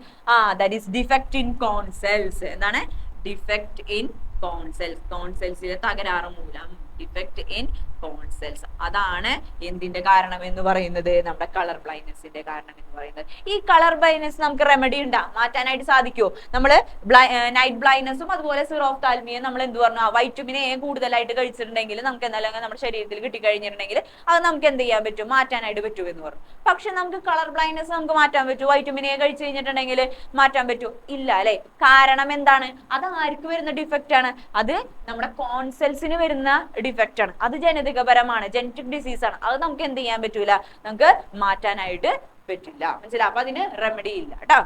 That is defect in cone cells. എന്താണ്? Defect in cone cells. Cone സെൽസിലെ തകരാറ് മൂലം ഡിഫെക്ട് ഇൻ കോൺ സെൽസ്. അതാണ് എന്തിന്റെ കാരണം എന്ന് പറയുന്നത്? നമ്മുടെ കളർ ബ്ലൈൻഡ്നെസിന്റെ കാരണം എന്ന് പറയുന്നത്. ഈ കളർ ബ്ലൈൻഡ്നെസ് നമുക്ക് റെമഡി ഉണ്ടാ മാറ്റാനായിട്ട് സാധിക്കുമോ? നമ്മള് നൈറ്റ് ബ്ലൈൻഡ്നെസ്സും അതുപോലെ സിറോഫ്താൽമിയും നമ്മൾ എന്ത് പറഞ്ഞു? വൈറ്റമിൻ എ കൂടുതലായിട്ട് കഴിച്ചിട്ടുണ്ടെങ്കിൽ നമുക്ക് എന്തായാലും നമ്മുടെ ശരീരത്തിൽ കിട്ടിക്കഴിഞ്ഞിട്ടുണ്ടെങ്കിൽ അത് നമുക്ക് എന്ത് ചെയ്യാൻ പറ്റും? മാറ്റാനായിട്ട് പറ്റും എന്ന് പറഞ്ഞു. പക്ഷെ നമുക്ക് കളർ ബ്ലൈൻഡ്നെസ് നമുക്ക് മാറ്റാൻ പറ്റുമോ? വൈറ്റമിൻ എ കഴിച്ചു കഴിഞ്ഞിട്ടുണ്ടെങ്കിൽ മാറ്റാൻ പറ്റുമോ? ഇല്ല അല്ലെ. കാരണം എന്താണ്? അത് ആർക്ക് വരുന്ന ഡിഫക്റ്റ് ആണ്? അത് നമ്മുടെ കോൺ സെൽസിന് വരുന്ന ഡിഫക്റ്റ് ആണ്. അത് ജനിതകപരമാണ്, ജനറ്റിക് ഡിസീസ് ആണ്. അത് നമുക്ക് എന്ത് ചെയ്യാൻ പറ്റൂല? നമുക്ക് മാറ്റാനായിട്ട് പറ്റില്ല. മനസ്സിലായി? അപ്പൊ അതിന് റെമഡി ഇല്ല കേട്ടോ.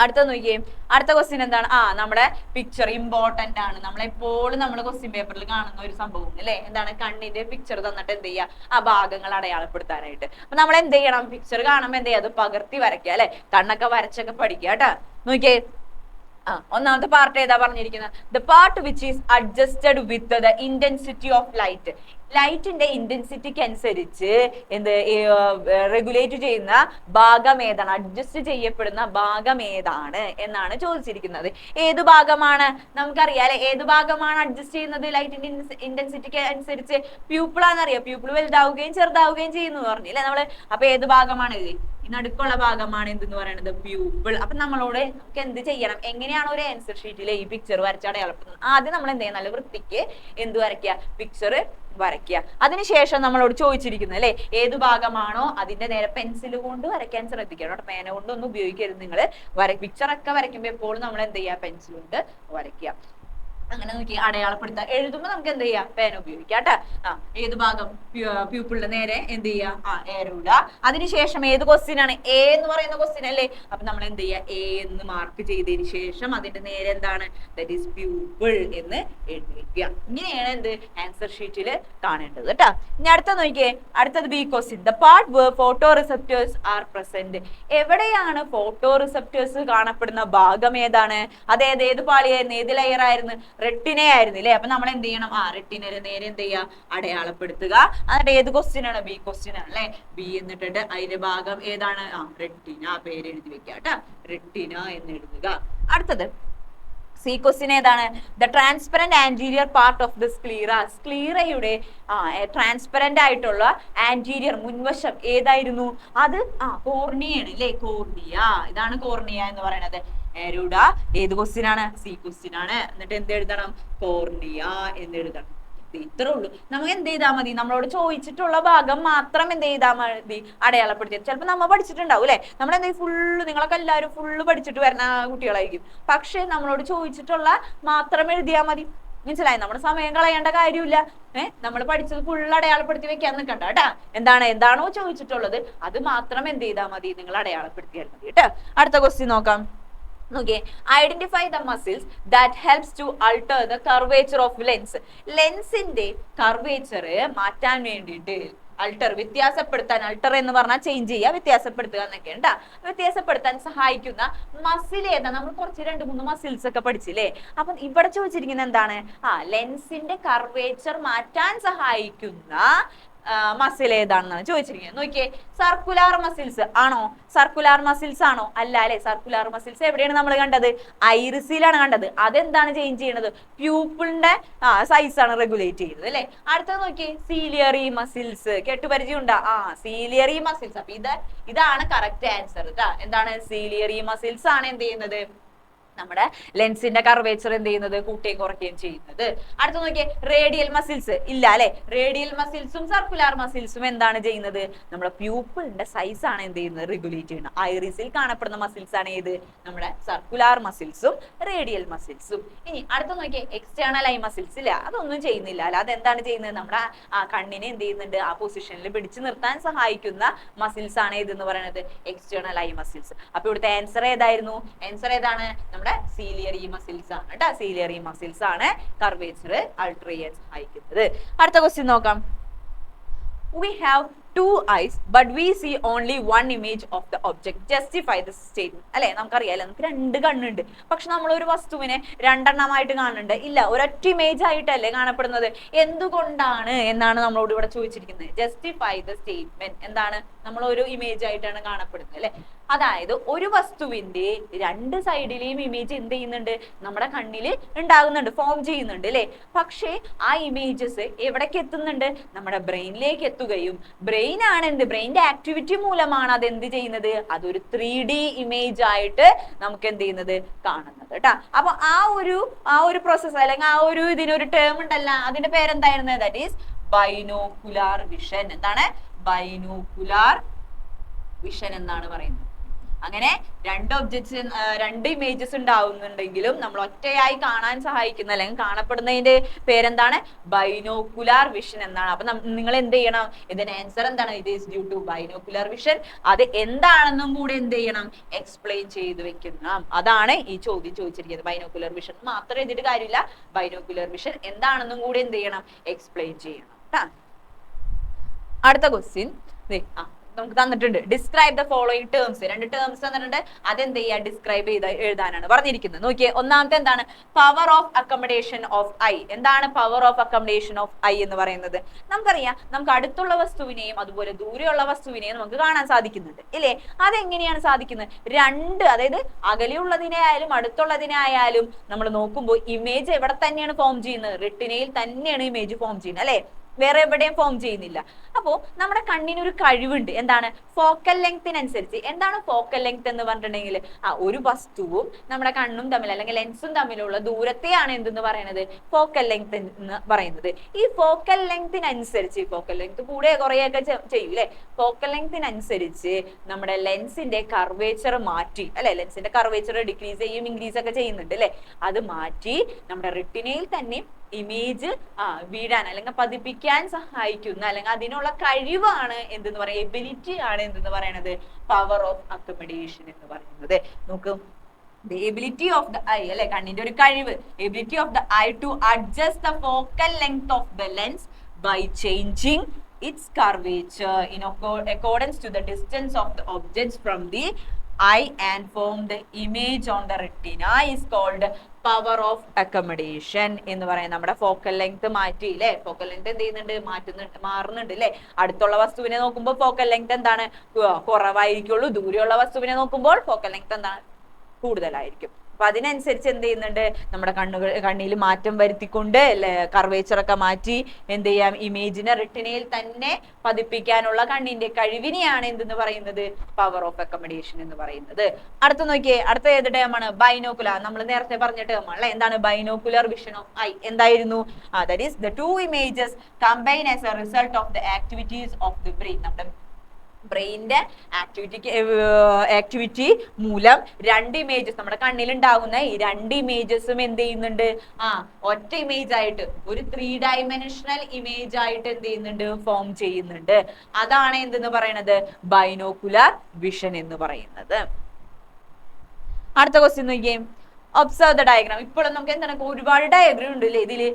അടുത്ത നോക്കിയേ, അടുത്ത ക്വസ്റ്റ്യൻ എന്താണ്? നമ്മുടെ പിക്ചർ ഇമ്പോർട്ടന്റ് ആണ്. നമ്മളെപ്പോഴും നമ്മൾ ക്വസ്റ്റ്യൻ പേപ്പറിൽ കാണുന്ന ഒരു സംഭവം അല്ലെ, എന്താണ്? കണ്ണിന്റെ പിക്ചർ തന്നിട്ട് എന്ത് ചെയ്യുക? ആ ഭാഗങ്ങൾ അടയാളപ്പെടുത്താനായിട്ട്. അപ്പൊ നമ്മൾ എന്ത് ചെയ്യണം? പിക്ചർ കാണുമ്പോൾ എന്ത് ചെയ്യുക? അത് പകർത്തി വരയ്ക്കുക അല്ലെ, കണ്ണൊക്കെ വരച്ചൊക്കെ പഠിക്കുക കേട്ടോ. നോക്കിയേ, ഒന്നാമത്തെ പാർട്ട് ഏതാ പറഞ്ഞിരിക്കുന്നത്? The part which is adjusted with the intensity of light. ലൈറ്റിന്റെ ഇന്റൻസിറ്റിക്ക് അനുസരിച്ച് എന്ത് റെഗുലേറ്റ് ചെയ്യുന്ന ഭാഗം ഏതാണ്? അഡ്ജസ്റ്റ് ചെയ്യപ്പെടുന്ന ഭാഗം ഏതാണ് എന്നാണ് ചോദിച്ചിരിക്കുന്നത്. ഏത് ഭാഗമാണ്? നമുക്കറിയാം അല്ലെ, ഏത് ഭാഗമാണ് അഡ്ജസ്റ്റ് ചെയ്യുന്നത് ലൈറ്റിന്റെ ഇന്റൻസിറ്റിക്ക് അനുസരിച്ച്? പ്യൂപ്പിളാന്നറിയാം. പ്യൂപ്പിൾ വലുതാവുകയും ചെറുതാവുകയും ചെയ്യുന്നു പറഞ്ഞില്ലേ നമ്മള്. അപ്പൊ ഏത് ഭാഗമാണ് ഇത്? ഈ നടുക്കുള്ള ഭാഗമാണ് എന്തെന്ന് പറയുന്നത്? പ്യൂപ്പിൾ. അപ്പൊ നമ്മളോട് നമുക്ക് എന്ത് ചെയ്യണം? എങ്ങനെയാണ് ഒരു ആൻസർ ഷീറ്റിലെ ഈ പിക്ചർ വരച്ച് അടയാളപ്പെടുന്നത്? ആദ്യം നമ്മൾ എന്ത് ചെയ്യണം? നല്ല വൃത്തിക്ക് എന്ത് വരയ്ക്കുക? പിക്ചർ വരയ്ക്കുക. അതിനുശേഷം നമ്മളോട് ചോദിച്ചിരിക്കുന്നത് അല്ലെ, ഏത് ഭാഗമാണോ അതിന്റെ നേരെ പെൻസിൽ കൊണ്ട് വരയ്ക്കാൻ ശ്രദ്ധിക്കണം. പേന കൊണ്ടൊന്നും ഉപയോഗിക്കരുത് നിങ്ങൾ. പിക്ചറൊക്കെ വരയ്ക്കുമ്പോൾ എപ്പോഴും നമ്മൾ എന്ത് ചെയ്യുക? പെൻസിൽ കൊണ്ട് വരയ്ക്കുക. അങ്ങനെ നോക്കി അടയാളപ്പെടുത്താം. എഴുതുമ്പോൾ നമുക്ക് എന്ത് ചെയ്യാം? പേന ഉപയോഗിക്കാം കേട്ടോ. ഏത് ഭാഗം? പ്യൂപ്പിളിന്റെ നേരെ എന്ത് ചെയ്യുക? ഏരോ ഇടുക. അതിനുശേഷം ഏത് ക്വസ്റ്റ്യൻ ആണ്? എ എന്ന് പറയുന്ന ക്വസ്റ്റ്യൻ അല്ലേ. അപ്പൊ നമ്മൾ എന്ത് ചെയ്യുക? എ എന്ന് മാർക്ക് ചെയ്തതിന് ശേഷം അതിന്റെ നേരെ എന്താണ്? ദാറ്റ് ഈസ് പ്യൂപ്പിൾ എന്ന് എഴുതി വെക്കുക. ഇങ്ങനെയാണ് എന്ത് ആൻസർ ഷീറ്റിൽ കാണേണ്ടത് കേട്ടോ. ഇനി അടുത്ത നോക്കിയേ, അടുത്തത് B question. The part where photoreceptors are present. എവിടെയാണ് ഫോട്ടോ റിസെപ്റ്റേഴ്സ് കാണപ്പെടുന്ന ഭാഗം ഏതാണ്? അതേത് ഏത് പാളിയായിരുന്നു? ഏത് ലെയർ ആയിരുന്നു? റെട്ടിന ആയിരുന്നു അല്ലേ. അപ്പൊ നമ്മൾ എന്ത് ചെയ്യണം? റെട്ടിനയുടെ നേരെ എന്ത് ചെയ്യുക? അടയാളപ്പെടുത്തുക. എന്നിട്ട് ഏത് ക്വസ്റ്റ്യൻ ആണ്? ബി ക്വസ്റ്റ്യൻ ആണ് അല്ലെ. ബി എന്നിട്ടിട്ട് അതിന്റെ ഭാഗം ഏതാണ്? റെട്ടിന. പേര് എഴുതി വെക്കുക കേട്ടോ. റെട്ടിന എന്ന് എഴുതുക. അടുത്തത് സി ക്വസ്റ്റ്യൻ ഏതാണ്? The transparent anterior part of the sclera. സ്ക്ലീറയുടെ ട്രാൻസ്പെറന്റ് ആയിട്ടുള്ള ആന്റീരിയർ മുൻവശം ഏതായിരുന്നു? അത് കോർണിയാണ് അല്ലേ. കോർണിയ. ഇതാണ് കോർണിയ എന്ന് പറയുന്നത്. ഏരൂട. ഏത് ക്വസ്റ്റ്യൻ ആണ്? സി ക്വസ്റ്റ്യൻ ആണ്. എന്നിട്ട് എന്ത് എഴുതണം? കോർണിയ എന്ന് എഴുതണം. ഇത്രേ ഉള്ളൂ. നമുക്ക് എന്ത് ചെയ്താൽ മതി? നമ്മളോട് ചോദിച്ചിട്ടുള്ള ഭാഗം മാത്രം എന്ത് ചെയ്താൽ മതി? അടയാളപ്പെടുത്തി. ചിലപ്പോൾ നമ്മൾ പഠിച്ചിട്ടുണ്ടാവും അല്ലെ. നമ്മൾ എന്തെങ്കിലും ഫുള്ള്, നിങ്ങളൊക്കെ എല്ലാവരും ഫുള്ള് പഠിച്ചിട്ട് വരുന്ന കുട്ടികളായിരിക്കും. പക്ഷെ നമ്മളോട് ചോദിച്ചിട്ടുള്ള മാത്രം എഴുതിയാൽ മതി. മനസ്സിലായി? നമ്മുടെ സമയം കളയേണ്ട കാര്യമില്ല. നമ്മൾ പഠിച്ചത് ഫുള്ള് അടയാളപ്പെടുത്തി വെക്കാൻ നിൽക്കണ്ട കേട്ടാ. എന്താണോ ചോദിച്ചിട്ടുള്ളത് അത് മാത്രം എന്ത് ചെയ്താൽ മതി? നിങ്ങൾ അടയാളപ്പെടുത്തിയാൽ മതി കേട്ടോ. അടുത്ത ക്വസ്റ്റ്യൻ നോക്കാം. Okay, identify the muscles that helps to alter the curvature of lens. ലെൻസിന്റെ കർവേച്ചർ മാറ്റാൻ വേണ്ടിയിട്ട് വ്യത്യാസപ്പെടുത്താൻ, അൾട്ടർ എന്ന് പറഞ്ഞാൽ ചേഞ്ച് ചെയ്യുക, വ്യത്യാസപ്പെടുത്തുക എന്നൊക്കെ ഉണ്ടാ. വ്യത്യാസപ്പെടുത്താൻ സഹായിക്കുന്ന മസിൽ ഏതാ? നമ്മൾ കുറച്ച് 2-3 മസിൽസ് ഒക്കെ പഠിച്ചില്ലേ. അപ്പം ഇവിടെ ചോദിച്ചിരിക്കുന്നത് എന്താണ്? ലെൻസിന്റെ കർവേച്ചർ മാറ്റാൻ സഹായിക്കുന്ന മസിൽ ഏതാണെന്നാണ് ചോദിച്ചിരിക്കുന്നത്. നോക്കിയേ, സർക്കുലാർ മസിൽസ് ആണോ? സർക്കുലാർ മസിൽസ് ആണോ? അല്ല അല്ലെ. സർക്കുലാർ മസിൽസ് എവിടെയാണ് നമ്മൾ കണ്ടത്? ഐറിസിലാണ് കണ്ടത്. അതെന്താണ് ചേഞ്ച് ചെയ്യണത്? പ്യൂപ്പിളിന്റെ സൈസ് ആണ് റെഗുലേറ്റ് ചെയ്യുന്നത് അല്ലെ. അടുത്തത് നോക്കിയേ, സീലിയറി മസിൽസ്. കേട്ടുപരിചയം ഉണ്ടാ? Ciliary muscles. അപ്പൊ ഇതാണ് കറക്റ്റ് ആൻസർ കേട്ടാ. എന്താണ്? സീലിയറി മസിൽസ് ആണ് എന്ത് ചെയ്യുന്നത്? നമ്മുടെ ലെൻസിന്റെ കർവേച്ചർ എന്ത് ചെയ്യുന്നത്? കൂട്ടുകയും കുറയ്ക്കുകയും ചെയ്യുന്നത്. അടുത്ത നോക്കിയേ, റേഡിയൽ മസിൽസ് ഇല്ല അല്ലെ. റേഡിയൽ മസിൽസും സർക്കുലാർ മസിൽസും എന്താണ് ചെയ്യുന്നത്? നമ്മുടെ പ്യൂപ്പിളിന്റെ സൈസ് ആണ് എന്ത് ചെയ്യുന്നത്? റെഗുലേറ്റ് ചെയ്യുന്നത്. ഐറിസിൽ കാണപ്പെടുന്ന മസിൽസ് ആണ് ഏത്? നമ്മുടെ സർക്കുലാർ മസിൽസും റേഡിയൽ മസിൽസും. ഇനി അടുത്ത നോക്കിയേ, എക്സ്റ്റേണൽ ഐ മസിൽസ് ഇല്ല. അതൊന്നും ചെയ്യുന്നില്ല അല്ലെ. അതെന്താണ് ചെയ്യുന്നത്? നമ്മുടെ കണ്ണിനെ എന്ത് ചെയ്യുന്നുണ്ട്? ആ പൊസിഷനിൽ പിടിച്ചു നിർത്താൻ സഹായിക്കുന്ന മസിൽസ് ആണ് ഏതെന്ന് പറയുന്നത്? External I muscles. അപ്പൊ ഇവിടുത്തെ ആൻസർ ഏതായിരുന്നു? ആൻസർ ഏതാണ്? നമ്മുടെ സീലിയറി മസിൽസ് ആണ് കേട്ടോ. സീലിയറി മസിൽസ് ആണ് കർവേച്ചർ അൾട്ടർ ചെയ്യാൻ സഹായിക്കുന്നത്. അടുത്ത ക്വസ്റ്റ്യൻ നോക്കാം. We have two eyes but we see only one image of the object. Justify the statement. അല്ലെ, നമുക്കറിയാലോ, നമുക്ക് രണ്ട് കണ്ണുണ്ട്, പക്ഷെ നമ്മൾ ഒരു വസ്തുവിനെ രണ്ടെണ്ണമായിട്ട് കാണുന്നുണ്ട് ഇല്ല, ഒരൊറ്റ ഇമേജ് ആയിട്ടല്ലേ കാണപ്പെടുന്നത്. എന്തുകൊണ്ടാണ് എന്നാണ് നമ്മളോട് ഇവിടെ ചോദിച്ചിരിക്കുന്നത്. Justify the statement. എന്താണ്, നമ്മൾ ഒരു ഇമേജ് ആയിട്ടാണ് കാണപ്പെടുന്നത് അല്ലെ. അതായത് ഒരു വസ്തുവിന്റെ രണ്ട് സൈഡിലെയും ഇമേജ് എന്ത് ചെയ്യുന്നുണ്ട്, നമ്മുടെ കണ്ണിൽ ഉണ്ടാകുന്നുണ്ട്, ഫോം ചെയ്യുന്നുണ്ട് അല്ലെ. പക്ഷേ ആ ഇമേജസ് എവിടേക്ക് എത്തുന്നുണ്ട്, നമ്മുടെ ബ്രെയിനിലേക്ക് എത്തുകയും ബ്രെയിൻ ആണ് എന്ത്, ബ്രെയിനിന്റെ ആക്ടിവിറ്റി മൂലമാണ് അത് എന്ത് ചെയ്യുന്നത്, അതൊരു 3D ഇമേജ് ആയിട്ട് നമുക്ക് എന്ത് ചെയ്യുന്നത്, കാണുന്നത് കേട്ടാ. അപ്പൊ ആ ഒരു പ്രോസസ് അല്ലെങ്കിൽ ആ ഒരു ഇതിനൊരു ടേം ഉണ്ടല്ല, അതിന്റെ പേരെന്തായിരുന്നു, ദാറ്റ് ഈസ് ബൈനോക്കുലാർ വിഷൻ. എന്താണ്, ബൈനോക്കുലാർ വിഷൻ എന്നാണ് പറയുന്നത്. അങ്ങനെ രണ്ട് ഒബ്ജക്ട്സ്, രണ്ട് ഇമേജസ് ഉണ്ടാവുന്നുണ്ടെങ്കിലും നമ്മൾ ഒറ്റയായി കാണാൻ സഹായിക്കുന്ന അല്ലെങ്കിൽ കാണപ്പെടുന്നതിന്റെ പേരെന്താണ്, ബൈനോക്കുലാർ വിഷൻ എന്നാണ്. അപ്പൊ നിങ്ങൾ എന്ത് ചെയ്യണം, ഇതിന്റെ ആൻസർ എന്താണ്, it is due to binocular vision. അത് എന്താണെന്നും കൂടെ എന്ത് ചെയ്യണം, എക്സ്പ്ലെയിൻ ചെയ്ത് വെക്കണം. അതാണ് ഈ ചോദ്യം ചോദിച്ചിരിക്കുന്നത്. ബൈനോക്കുലർ വിഷൻ മാത്രം എഴുതിയിട്ട് കാര്യമില്ല, ബൈനോക്കുലർ വിഷൻ എന്താണെന്നും കൂടെ എന്ത് ചെയ്യണം, എക്സ്പ്ലെയിൻ ചെയ്യണം. അടുത്ത ക്വസ്റ്റ്യൻ നമുക്ക് തന്നിട്ടുണ്ട്. Describe the following terms. രണ്ട് ടേംസ് തന്നിട്ടുണ്ട്, അതെന്ത് ചെയ്യാ, ഡിസ്ക്രൈബ് ചെയ്ത് എഴുതാനാണ് പറഞ്ഞിരിക്കുന്നത്. നോക്കിയേ, ഒന്നാമത്തെ എന്താണ്, power of accommodation of eye. എന്താണ് power of accommodation of eye എന്ന് പറയുന്നത്? നമുക്കറിയാം, നമുക്ക് അടുത്തുള്ള വസ്തുവിനെയും അതുപോലെ ദൂരെയുള്ള വസ്തുവിനെയും നമുക്ക് കാണാൻ സാധിക്കുന്നുണ്ട് ഇല്ലേ. അതെങ്ങനെയാണ് സാധിക്കുന്നത്, രണ്ട്, അതായത് അകലെയുള്ളതിനെ ആയാലും അടുത്തുള്ളതിനെ ആയാലും നമ്മൾ നോക്കുമ്പോൾ ഇമേജ് എവിടെ തന്നെയാണ് ഫോം ചെയ്യുന്നത്, റെട്ടിനയിൽ തന്നെയാണ് ഇമേജ് ഫോം ചെയ്യുന്നത് അല്ലെ, വേറെ എവിടെയും ഫോം ചെയ്യുന്നില്ല. അപ്പോ നമ്മുടെ കണ്ണിനൊരു കഴിവുണ്ട്, എന്താണ്, ഫോക്കൽ ലെങ്തിനനുസരിച്ച്. എന്താണ് ഫോക്കൽ ലെങ്ത് എന്ന് പറഞ്ഞിട്ടുണ്ടെങ്കിൽ, ഒരു വസ്തുവും നമ്മുടെ കണ്ണും തമ്മിൽ അല്ലെങ്കിൽ ലെൻസും തമ്മിലുള്ള ദൂരത്തെയാണ് എന്തെന്ന് പറയുന്നത്, ഫോക്കൽ ലെങ്ത് എന്ന് പറയുന്നത്. ഈ ഫോക്കൽ ലെങ്തിനനുസരിച്ച്, ഫോക്കൽ ലെങ്ത് കൂടെ കുറെയൊക്കെ ചെയ്യൂലേ, ഫോക്കൽ ലെങ്തിനനുസരിച്ച് നമ്മുടെ ലെൻസിന്റെ കർവേച്ചർ മാറ്റി അല്ലെ, ലെൻസിന്റെ കർവേച്ചർ ഡിക്രീസ് ചെയ്യും ഇൻക്രീസ് ഒക്കെ ചെയ്യുന്നുണ്ട് അല്ലെ. അത് മാറ്റി നമ്മുടെ റെട്ടിനയിൽ തന്നെ ഇമേജ് വീഴാൻ അല്ലെങ്കിൽ പതിപ്പിക്കാൻ സഹായിക്കുന്ന അല്ലെങ്കിൽ അതിനുള്ള കഴിവാണ് എന്തെന്ന് പറയുക, എബിലിറ്റി ആണ് എന്തെന്ന് പറയുന്നത്, പവർ ഓഫ് അക്കോമഡേഷൻ എന്ന് പറയുന്നത്. നോക്കൂ, the ability of the eye അല്ലെ, കണ്ണിന്റെ ഒരു കഴിവ്, ability of the eye to adjust the focal length of the lens by changing its curvature in accordance to the distance of the objects from the eye and form the image on the retina is called power of accommodation എന്ന് പറയാം. നമ്മുടെ focal length മാറ്റി അല്ലെ, focal length എന്ത് ചെയ്യുന്നുണ്ട്, മാറുന്നുണ്ട് അല്ലെ. അടുത്തുള്ള വസ്തുവിനെ നോക്കുമ്പോൾ ഫോക്കൽ ലെങ്ത് എന്താണ്, കുറവായിരിക്കുള്ളൂ. ദൂരെയുള്ള വസ്തുവിനെ നോക്കുമ്പോൾ ഫോക്കൽ ലെങ്ത് എന്താണ്, കൂടുതലായിരിക്കും. അപ്പൊ അതിനനുസരിച്ച് എന്ത് ചെയ്യുന്നുണ്ട്, നമ്മുടെ കണ്ണിൽ മാറ്റം വരുത്തിക്കൊണ്ട് കർവേച്ചർ ഒക്കെ മാറ്റി എന്ത് ചെയ്യാം, ഇമേജിനെ റെട്ടിനയിൽ തന്നെ പതിപ്പിക്കാനുള്ള കണ്ണിന്റെ കഴിവിനെയാണ് എന്തെന്ന് പറയുന്നത്, പവർ ഓഫ് അക്കോമഡേഷൻ എന്ന് പറയുന്നത്. അടുത്ത നോക്കിയേ, അടുത്ത ഏത് ടേമാണ്, ബൈനോക്കുലർ. നമ്മൾ നേരത്തെ പറഞ്ഞ ടേം അല്ലെ, എന്താണ് ബൈനോക്കുലർ വിഷൻ ഓഫ് ഐ. എന്തായിരുന്നു, that is the two images combine as A result of the activities of the brain. നമ്മുടെ ബ്രെയിനിന്റെ ആക്ടിവിറ്റി മൂലം രണ്ട് ഇമേജസ്, നമ്മുടെ കണ്ണിൽ ഉണ്ടാകുന്ന ഈ രണ്ട് ഇമേജസും എന്ത് ചെയ്യുന്നുണ്ട്, ഒറ്റ ഇമേജ് ആയിട്ട് ഒരു 3 ഡൈമെൻഷണൽ ഇമേജ് ആയിട്ട് എന്ത് ചെയ്യുന്നുണ്ട്, ഫോം ചെയ്യുന്നുണ്ട്. അതാണ് എന്തെന്ന് പറയുന്നത്, ബൈനോക്കുലർ വിഷൻ എന്ന് പറയുന്നത്. അടുത്ത ക്വസ്റ്റ്യൻ നോക്കിയേ, ഒബ്സർവ് ദ ഡയഗ്രാം. ഇപ്പോഴും നമുക്ക് എന്താണ്, ഒരുപാട് ഡയഗ്രാം ഉണ്ട് അല്ലേ ഇതില്.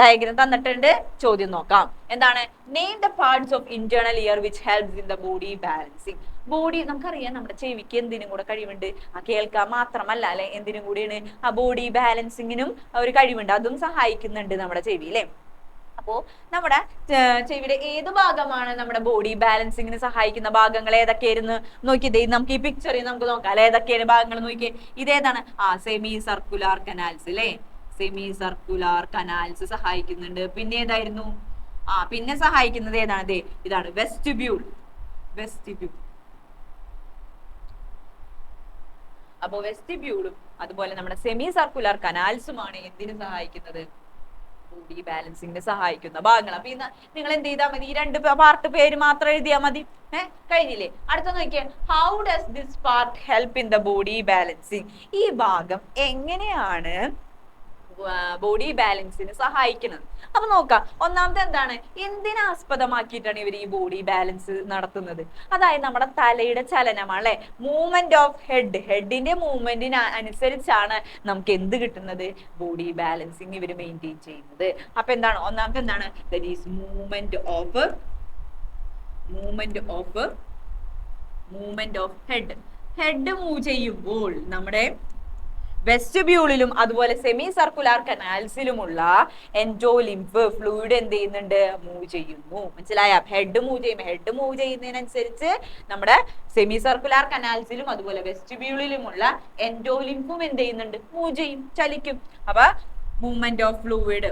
ഡയഗ്രാം തന്നിട്ടുണ്ട്, ചോദ്യം നോക്കാം. എന്താണ്, name the parts of internal year which helps in the body balancing. Body, നമുക്കറിയാം നമ്മുടെ ചെവിക്ക് എന്തിനും കൂടെ കഴിവുണ്ട്, കേൾക്കാൻ മാത്രമല്ല അല്ലെ, എന്തിനും കൂടിയാണ്, ബോഡി ബാലൻസിങ്ങിനും ഒരു കഴിവുണ്ട്, അതും സഹായിക്കുന്നുണ്ട് നമ്മുടെ ചെവി അല്ലെ. അപ്പോ നമ്മുടെ ചെവിയുടെ ഏത് ഭാഗമാണ് നമ്മുടെ ബോഡി ബാലൻസിങ്ങിന് സഹായിക്കുന്ന ഭാഗങ്ങൾ ഏതൊക്കെയായിരുന്നു നോക്കിയതേ, നമുക്ക് ഈ പിക്ചറിൽ നമുക്ക് നോക്കാം അല്ലെ, ഏതൊക്കെയാണ് ഭാഗങ്ങൾ നോക്കിയേ. ഇതേതാണ്, സെമി സർക്കുലാർ കനാൽസ് അല്ലെ, സെമി സർക്കുലാർ കനാൽസ് സഹായിക്കുന്നുണ്ട്. പിന്നെ ഏതായിരുന്നു, പിന്നെ സഹായിക്കുന്നത് ഏതാണ്, ഇതാണ് വെസ്റ്റിബ്യൂൾ. അപ്പോ വെസ്റ്റിബ്യൂളും അതുപോലെ നമ്മുടെ സെമി സർക്കുലാർ കനാൽസുമാണ് എന്തിനു സഹായിക്കുന്നത്, ബോഡി ബാലൻസിങ്ങിന് സഹായിക്കുന്ന ഭാഗങ്ങൾ. അപ്പൊ ഇന്ന് നിങ്ങൾ എന്ത് ചെയ്താൽ മതി, ഈ രണ്ട് പാർട്ട് പേര് മാത്രം എഴുതിയാൽ മതി. കഴിഞ്ഞില്ലേ. അടുത്ത നോക്കിയേ, how does this part help in the body balancing. ഈ ഭാഗം എങ്ങനെയാണ് ബോഡി ബാലൻസിന് സഹായിക്കുന്നത്. അപ്പൊ നോക്കാം, ഒന്നാമത്തെ എന്താണ്, എന്തിനാസ്പദമാക്കിയിട്ടാണ് ഇവർ ഈ ബോഡി ബാലൻസ് നടത്തുന്നത്. അതായത് നമ്മുടെ തലയുടെ ചലനമാണ് അല്ലെ, മൂവ്മെന്റ് ഓഫ് ഹെഡിന്റെ മൂവ്മെന്റിന് അനുസരിച്ചാണ് നമുക്ക് എന്ത് കിട്ടുന്നത്, ബോഡി ബാലൻസിങ് ഇവർ മെയിൻറ്റെയിൻ ചെയ്യുന്നത്. അപ്പൊ എന്താണ്, ഒന്നാമത്തെ എന്താണ്, that is movement of movement of head move ചെയ്യുമ്പോൾ നമ്മുടെ വെസ്റ്റിബ്യൂളിലും അതുപോലെ സെമി സർക്കുലാർ കനാൽസിലുമുള്ള എൻഡോലിംഫ് ഫ്ലൂയിഡ് എന്ത് ചെയ്യുന്നുണ്ട്? മൂവ് ചെയ്യുന്നു. മനസ്സിലായ? ഹെഡ് മൂവ് ചെയ്യുന്നതിനനുസരിച്ച് നമ്മുടെ സെമി സർക്കുലാർ കനാൽസിലും അതുപോലെ വെസ്റ്റിബ്യൂളിലുമുള്ള എൻഡോലിംഫും എന്ത് ചെയ്യുന്നുണ്ട്? മൂവ് ചെയ്യും, ചലിക്കും. അപ്പൊ മൂവ്മെന്റ് ഓഫ് ഫ്ലൂയിഡ്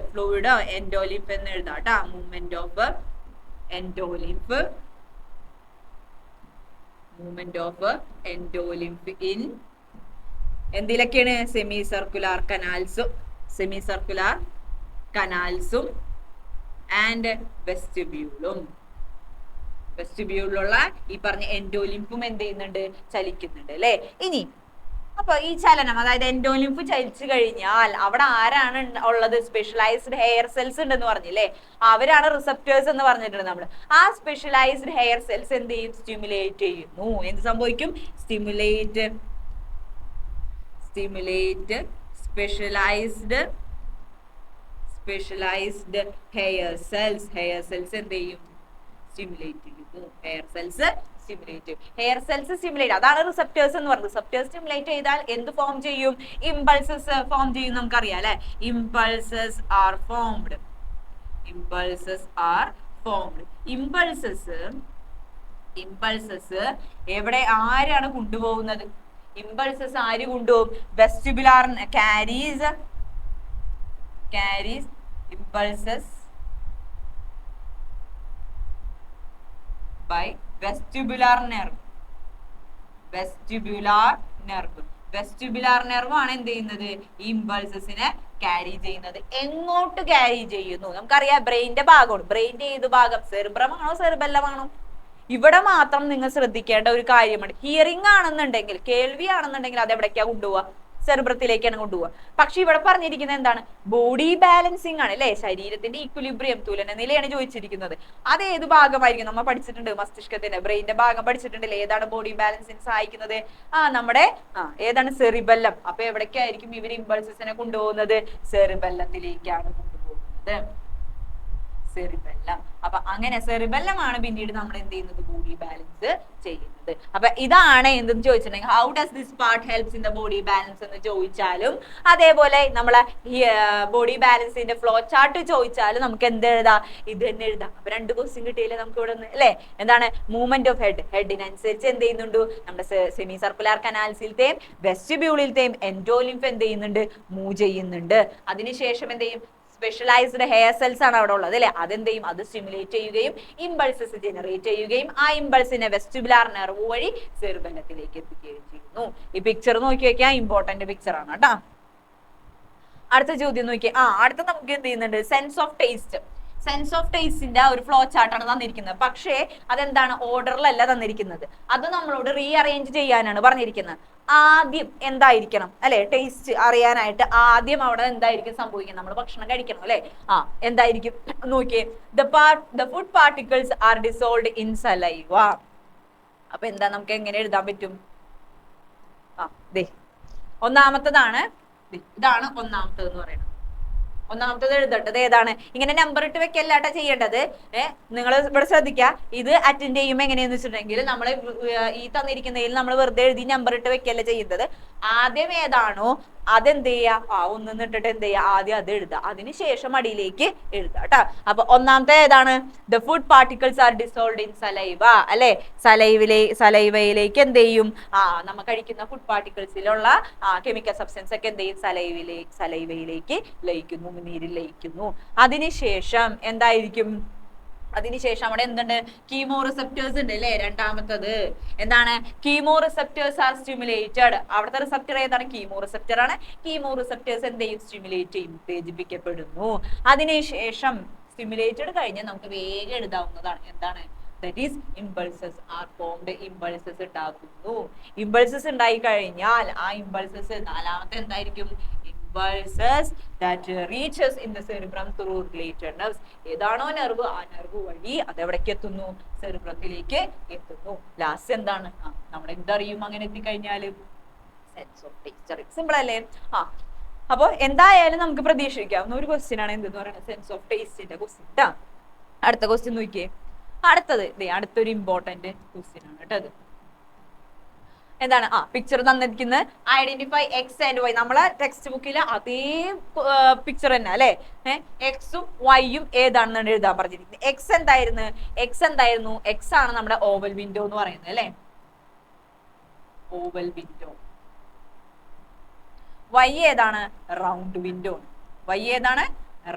എൻഡോലിംഫ് എന്ന് എഴുതാം കേട്ടാ. മൂവ്മെന്റ് ഓഫ് എൻഡോലിംഫ് ഇൻ എന്തിലൊക്കെയാണ്? സെമി സർക്കുലാർ കനാൽസും ആൻഡ് വെസ്റ്റിബ്യൂളിലുള്ള ഈ പറഞ്ഞ എൻഡോലിംഫും എന്ത് ചെയ്യുന്നുണ്ട്? ചലിക്കുന്നുണ്ട് അല്ലെ? ഇനി അപ്പൊ ഈ ചലനം, അതായത് എൻഡോലിംഫ് ചലിച്ചു കഴിഞ്ഞാൽ അവിടെ ആരാണ് ഉള്ളത്? സ്പെഷ്യലൈസ്ഡ് ഹെയർ സെൽസ് ഉണ്ടെന്ന് പറഞ്ഞില്ലേ? അവരാണ് റിസപ്റ്റേഴ്സ് എന്ന് പറഞ്ഞിട്ടുണ്ട് നമ്മൾ. ആ സ്പെഷ്യലൈസ്ഡ് ഹെയർ സെൽസ് എന്ത് ചെയ്യും? സ്റ്റിമുലേറ്റ് ചെയ്യുന്നു. എന്ത് സംഭവിക്കും? സ്റ്റിമുലേറ്റ് സ്പെഷ്യലൈസ്ഡ് ഹെയർ സെൽസ് എന്ത് ചെയ്യും? സ്റ്റിമുലേറ്റ് ചെയ്യുന്നു. ഹെയർ സെൽസ് സ്റ്റിമുലേറ്റ്, അതാണ് റിസപ്റ്റേഴ്സ് എന്ന് പറയുന്നത്. റിസപ്റ്റേഴ്സ് സ്റ്റിമുലേറ്റ് ചെയ്താൽ എന്ത് ഫോം ചെയ്യും? ഇമ്പൾസസ് ഫോം ചെയ്യും. നമുക്കറിയാം അല്ലെ? Impulses are formed. ഇമ്പൾസസ് എവിടെ ആരാണ് കൊണ്ടുപോകുന്നത്? ഇമ്പൾസസ് ആര് കൊണ്ടുപോകും? Vestibular carries impulses by vestibular nerve. Vestibular nerve ആണ് എന്ത് ചെയ്യുന്നത്? ഈ ഇമ്പൾസസിനെ ക്യാരി ചെയ്യുന്നത്. എങ്ങോട്ട് ക്യാരി ചെയ്യുന്നു? നമുക്കറിയാം ബ്രെയിന്റെ ഭാഗമാണ്. ബ്രെയിന്റെ ഏത് ഭാഗം? സെറിബ്രം ആണോ സെറിബെല്ലം ആണോ? ഇവിടെ മാത്രം നിങ്ങൾ ശ്രദ്ധിക്കേണ്ട ഒരു കാര്യമാണ്. ഹിയറിംഗ് ആണെന്നുണ്ടെങ്കിൽ, കേൾവി ആണെന്നുണ്ടെങ്കിൽ അത് എവിടേക്കാ കൊണ്ടുപോവാ? സെറിബ്രത്തിലേക്കാണ് കൊണ്ടുപോവുക. പക്ഷെ ഇവിടെ പറഞ്ഞിരിക്കുന്നത് എന്താണ്? ബോഡി ബാലൻസിങ് ആണ് അല്ലെ? ശരീരത്തിന്റെ ഈക്വിലിബ്രിയം, തുലന നിലയാണ് ചോദിച്ചിരിക്കുന്നത്. അത് ഏത് ഭാഗമായിരിക്കും? നമ്മൾ പഠിച്ചിട്ടുണ്ട്, മസ്തിഷ്കത്തിന്റെ ബ്രെയിന്റെ ഭാഗം പഠിച്ചിട്ടുണ്ടല്ലേ? ഏതാണ് ബോഡി ബാലൻസിന് സഹായിക്കുന്നത്? നമ്മുടെ ഏതാണ്? സെറിബെല്ലം. അപ്പൊ എവിടേക്കായിരിക്കും ഇവർ ഇമ്പൾസസിനെ കൊണ്ടുപോകുന്നത്? സെറിബെല്ലത്തിലേക്കാണ് കൊണ്ടുപോകുന്നത്. സെറിബെല്ലം. അപ്പൊ അങ്ങനെ സെറിബെല്ലമാണ് പിന്നീട് നമ്മൾ എന്ത് ചെയ്യുന്നത്? ബോഡി ബാലൻസ് ചെയ്യുന്നത്. അപ്പൊ ഇതാണ് എന്തെന്ന് ചോദിച്ചിട്ടുണ്ടെങ്കിൽ how does this part helps in the body balance എന്ന് ചോദിച്ചാലും, അതേപോലെ നമ്മളെ ബോഡി ബാലൻസിന്റെ ഫ്ലോ ചാർട്ട് ചോദിച്ചാലും നമുക്ക് എന്ത് എഴുതാം? ഇത് തന്നെ എഴുതാം. അപ്പൊ 2 ക്വസ്റ്റ്യൻ കിട്ടിയില്ലേ നമുക്ക് ഇവിടെ നിന്ന് അല്ലെ? എന്താണ്? മൂവ്മെന്റ് ഓഫ് ഹെഡിനനുസരിച്ച് എന്ത് ചെയ്യുന്നുണ്ട്? നമ്മുടെ സെമി സർക്കുലാർ കനാൽസിലത്തെയും വെസ്റ്റിബ്യൂളിലത്തെയും എൻഡോലിംഫ് എന്ത് ചെയ്യുന്നുണ്ട്? മൂവ് ചെയ്യുന്നുണ്ട്. അതിനുശേഷം എന്ത് ചെയ്യും? സ്പെഷ്യലൈസ്ഡ് ഹെയർ സെൽസ് ആണ് അവിടെ ഉള്ളത് അല്ലെ? അതെന്ത് ചെയ്യും? അത് സ്റ്റിമുലേറ്റ് ചെയ്യുകയും ഇമ്പൾസസ് ജനറേറ്റ് ചെയ്യുകയും ആ ഇമ്പൾസിനെ വെസ്റ്റിബുലാർ നെർവ് വഴി സെറിബെല്ലത്തിലേക്ക് എത്തിക്കുകയും ചെയ്യുന്നു. ഈ പിക്ചർ നോക്കി വെക്കാൻ ഇമ്പോർട്ടന്റ് പിക്ചർ ആണ് കേട്ടോ. അടുത്ത ചോദ്യം നോക്കിയേ. അടുത്ത നമുക്ക് എന്ത് ചെയ്യുന്നുണ്ട്? സെൻസ് ഓഫ് ടേസ്റ്റിന്റെ ഒരു ഫ്ലോ ചാർട്ടാണ് തന്നിരിക്കുന്നത്. പക്ഷേ അതെന്താണ്? ഓർഡറിലല്ല തന്നിരിക്കുന്നത്. അത് നമ്മളോട് റീഅറേഞ്ച് ചെയ്യാനാണ് പറഞ്ഞിരിക്കുന്നത്. ആദ്യം എന്തായിരിക്കണം അല്ലെ? ടേസ്റ്റ് അറിയാനായിട്ട് ആദ്യം അവിടെ എന്തായിരിക്കും സംഭവിക്കുന്നത്? നമ്മൾ ഭക്ഷണം കഴിക്കണം അല്ലെ? എന്തായിരിക്കും നോക്കിയേ. The food particles R dissolved in saliva. അപ്പൊ എന്താ? നമുക്ക് എങ്ങനെ എഴുതാൻ പറ്റും? ഒന്നാമത്തതാണ്. ഇതാണ് ഒന്നാമത്തത് എന്ന് പറയുന്നത്. ഒന്നാമത്തത് എഴുതേണ്ടത് ഏതാണ്? ഇങ്ങനെ നമ്പർ ഇട്ട് വെക്കല്ലാട്ട ചെയ്യേണ്ടത്. നിങ്ങൾ ഇവിടെ ശ്രദ്ധിക്കുക. ഇത് അറ്റൻഡ് ചെയ്യുമ്പോൾ എങ്ങനെയാന്ന് വെച്ചിട്ടുണ്ടെങ്കിൽ നമ്മൾ ഈ തന്നിരിക്കുന്നതിൽ നമ്മൾ വെറുതെ എഴുതി നമ്പർ ഇട്ട് വെക്കല്ല ചെയ്യുന്നത്. ആദ്യം ഏതാണോ അതെന്ത് ചെയ്യുക? ഒന്നിന്ന് ഇട്ടിട്ട് എന്ത് ചെയ്യുക? ആദ്യം അത് എഴുതുക. അതിനുശേഷം അടിയിലേക്ക് എഴുതുക കേട്ടോ. അപ്പൊ ഒന്നാമത്തെ ഏതാണ്? The food particles R dissolved in saliva അല്ലെ? സലൈവയിലേക്ക് എന്ത് ചെയ്യും? നമ്മൾ കഴിക്കുന്ന ഫുഡ് പാർട്ടിക്കിൾസിലുള്ള കെമിക്കൽ സബ്സ്റ്റൻസ് ഒക്കെ എന്ത് ചെയ്യും? സലൈവയിലേക്ക് ലയിക്കുന്നു, നീരിൽ ലയിക്കുന്നു. അതിനുശേഷം എന്തായിരിക്കും? അതിനുശേഷം അവിടെ എന്തുണ്ട്? കീമോ റിസപ്റ്റേഴ്സ് ഉണ്ട് അല്ലെ? രണ്ടാമത്തത് എന്താണ്? Chemoreceptors are stimulated. അവിടുത്തെ റിസപ്റ്റർ ഏതാണ്? കീമോ റിസപ്റ്റർ ആണ്. കീമോ റിസപ്റ്റേഴ്സ് എന്ത് ചെയ്യും? സ്റ്റിമുലേറ്റ് ചെയ്യും, ഉത്തേജിപ്പിക്കപ്പെടുന്നു. അതിനുശേഷം സ്റ്റിമുലേറ്റഡ് കഴിഞ്ഞ് നമുക്ക് വേഗം എഴുതാവുന്നതാണ്. എന്താണ്? that is impulses are formed. impulses ഉണ്ടാകുന്നു. impulses ഉണ്ടായി കഴിഞ്ഞാൽ ആ impulses നാലാമത്തെ എന്തായിരിക്കും? impulses that reaches in the cerebrum through related nerves. ഏതാണോ നെർവ് ആ നെർവ് വഴി അതെവിടേക്ക് എത്തുന്നു? സെറിബ്രത്തിലേക്ക് എത്തുന്നു. ലാസ്റ്റ് എന്താണ്? നമ്മൾ എന്തറിയും അങ്ങനെ എത്തിക്കഴിഞ്ഞാല്? Sense of taste. സിമ്പിൾ അല്ലേ? അപ്പൊ എന്തായാലും നമുക്ക് പ്രതീക്ഷിക്കാവുന്ന ഒരു ക്വസ്റ്റ്യൻ ആണ് എന്തെന്ന് പറയുന്നത്? സെൻസ് ഓഫ് ടേസ്റ്റിന്റെ ക്വസ്റ്റ്യൻ. അടുത്ത ക്വസ്റ്റ്യൻ നോക്കിയേ. അടുത്തത് അടുത്തൊരു ഇമ്പോർട്ടന്റ് ക്വസ്റ്റ്യൻ ആണ് കേട്ടോ. എന്താണ് പിക്ചർ തന്നിരിക്കുന്നത്, ഐഡന്റിഫൈ എക്സ് ആൻഡ് വൈ. നമ്മളെ ടെക്സ്റ്റ് ബുക്കിൽ അതേ പിക്ചർ തന്നെ അല്ലെ. എക്സും വൈയും ഏതാണെന്നാണ് എഴുതാൻ പറഞ്ഞിരിക്കുന്നത്. എക്സ് എന്തായിരുന്നു? എക്സ് ആണ് നമ്മുടെ ഓവൽ വിൻഡോ എന്ന് പറയുന്നത് അല്ലെ, ഓവൽ വിൻഡോ. വൈ ഏതാണ്? Round window. വൈ ഏതാണ്?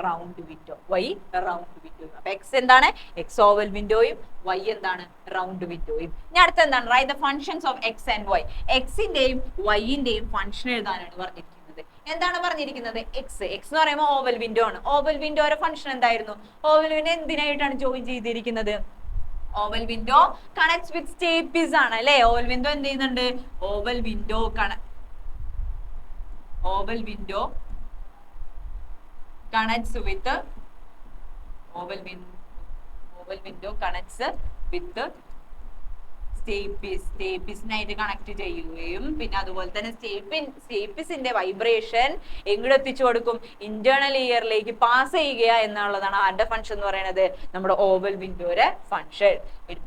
Round window. Y round window. അപ്പൊ എക്സ് എന്താണ്? എക്സ് ഓവൽ വിൻഡോയും വൈ എന്താണ്? റൗണ്ട് വിൻഡോയും. ഇനി അടുത്ത എന്താണ്? Write the functions of X and Y. എക്സിന്റെയും വൈന്റെയും ഫംഗ്ഷൻ എഴുതാനാണ് പറഞ്ഞിരിക്കുന്നത്. എന്താണ് പറഞ്ഞിരിക്കുന്നത്? എക്സ് എന്ന് പറയുമ്പോൾ ഓവൽ വിൻഡോ ആണ്. ഓവൽ വിൻഡോയുടെ ഫംഗ്ഷൻ എന്തായിരുന്നു? ഓവൽ വിൻഡോ എന്തിനായിട്ടാണ് ജോയിൻ ചെയ്തിരിക്കുന്നത്? Oval window connects with stapes ആണ് അല്ലെ. ഓവൽ വിൻഡോ എന്ത് ചെയ്യുന്നുണ്ട്? Oval window connects with oval window connects with സ്റ്റേപ്പീസിനായിട്ട് കണക്ട് ചെയ്യുകയും പിന്നെ അതുപോലെ തന്നെ സ്റ്റേപ്പീസിന്റെ വൈബ്രേഷൻ എങ്ങോട്ട് എത്തിച്ചു കൊടുക്കും? ഇന്റേണൽ ഇയറിലേക്ക് പാസ് ചെയ്യുക എന്നുള്ളതാണ് ആരുടെ ഫംഗ്ഷൻ എന്ന് പറയുന്നത്? നമ്മുടെ ഓവൽ വിൻഡോയുടെ function. It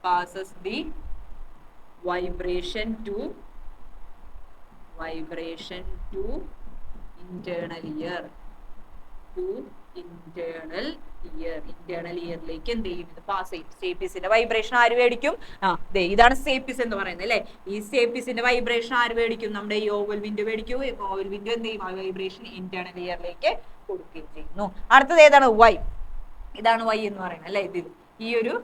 passes the vibration to internal ear. Internal ഇയറിലേക്ക് എന്ത് ചെയ്യും? ഇത് പാസ് ചെയ്യും. സ്റ്റേപ്പീസിന്റെ വൈബ്രേഷൻ ആര് മേടിക്കും? ഇതാണ് സ്റ്റേപ്പീസ് എന്ന് പറയുന്നത് അല്ലെ. ഈ സ്റ്റേപ്പീസിന്റെ വൈബ്രേഷൻ ആര് മേടിക്കും? നമ്മുടെ ഈ ഓവൽ വിൻഡോ മേടിക്കും. ഓവൽ വിൻഡോ എന്ത് ചെയ്യും? വൈബ്രേഷൻ ഇന്റേണൽ ഇയറിലേക്ക് കൊടുക്കുകയും ചെയ്യുന്നു. അടുത്തത് ഏതാണ്? വൈ. ഇതാണ് വൈ എന്ന് പറയുന്നത് അല്ലെ. ഇത് ഈ ഒരു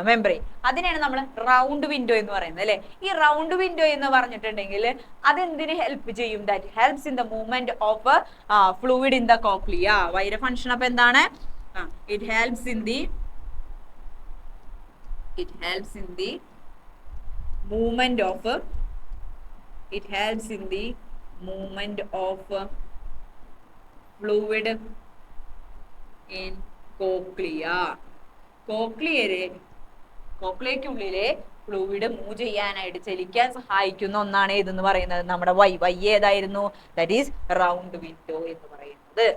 മെംബ്രെയിൻ, അതിനെയാണ് നമ്മൾ റൗണ്ട് വിൻഡോ എന്ന് പറയുന്നത് അല്ലെ. ഈ റൗണ്ട് വിൻഡോ എന്ന് പറഞ്ഞിട്ടുണ്ടെങ്കിൽ അതെന്തിന് ഹെൽപ്പ് ചെയ്യും? That helps in the movement of fluid in the cochlea. വൈര ഫംഗ്ഷൻ അപ്പൊ എന്താണ്? It helps in the movement of fluid in cochlea. കോക്ലിയക്കുള്ളിലെ ഫ്ലൂയിഡ് മൂവ് ചെയ്യാനായിട്ട്, ചലിക്കാൻ സഹായിക്കുന്ന ഒന്നാണ് ഏതെന്ന് പറയുന്നത്? നമ്മുടെ വൈ. വൈ ഏതായിരുന്നു? ദാറ്റ് ഈസ് റൗണ്ട് വിൻഡോ എന്ന് പറയുന്നത്.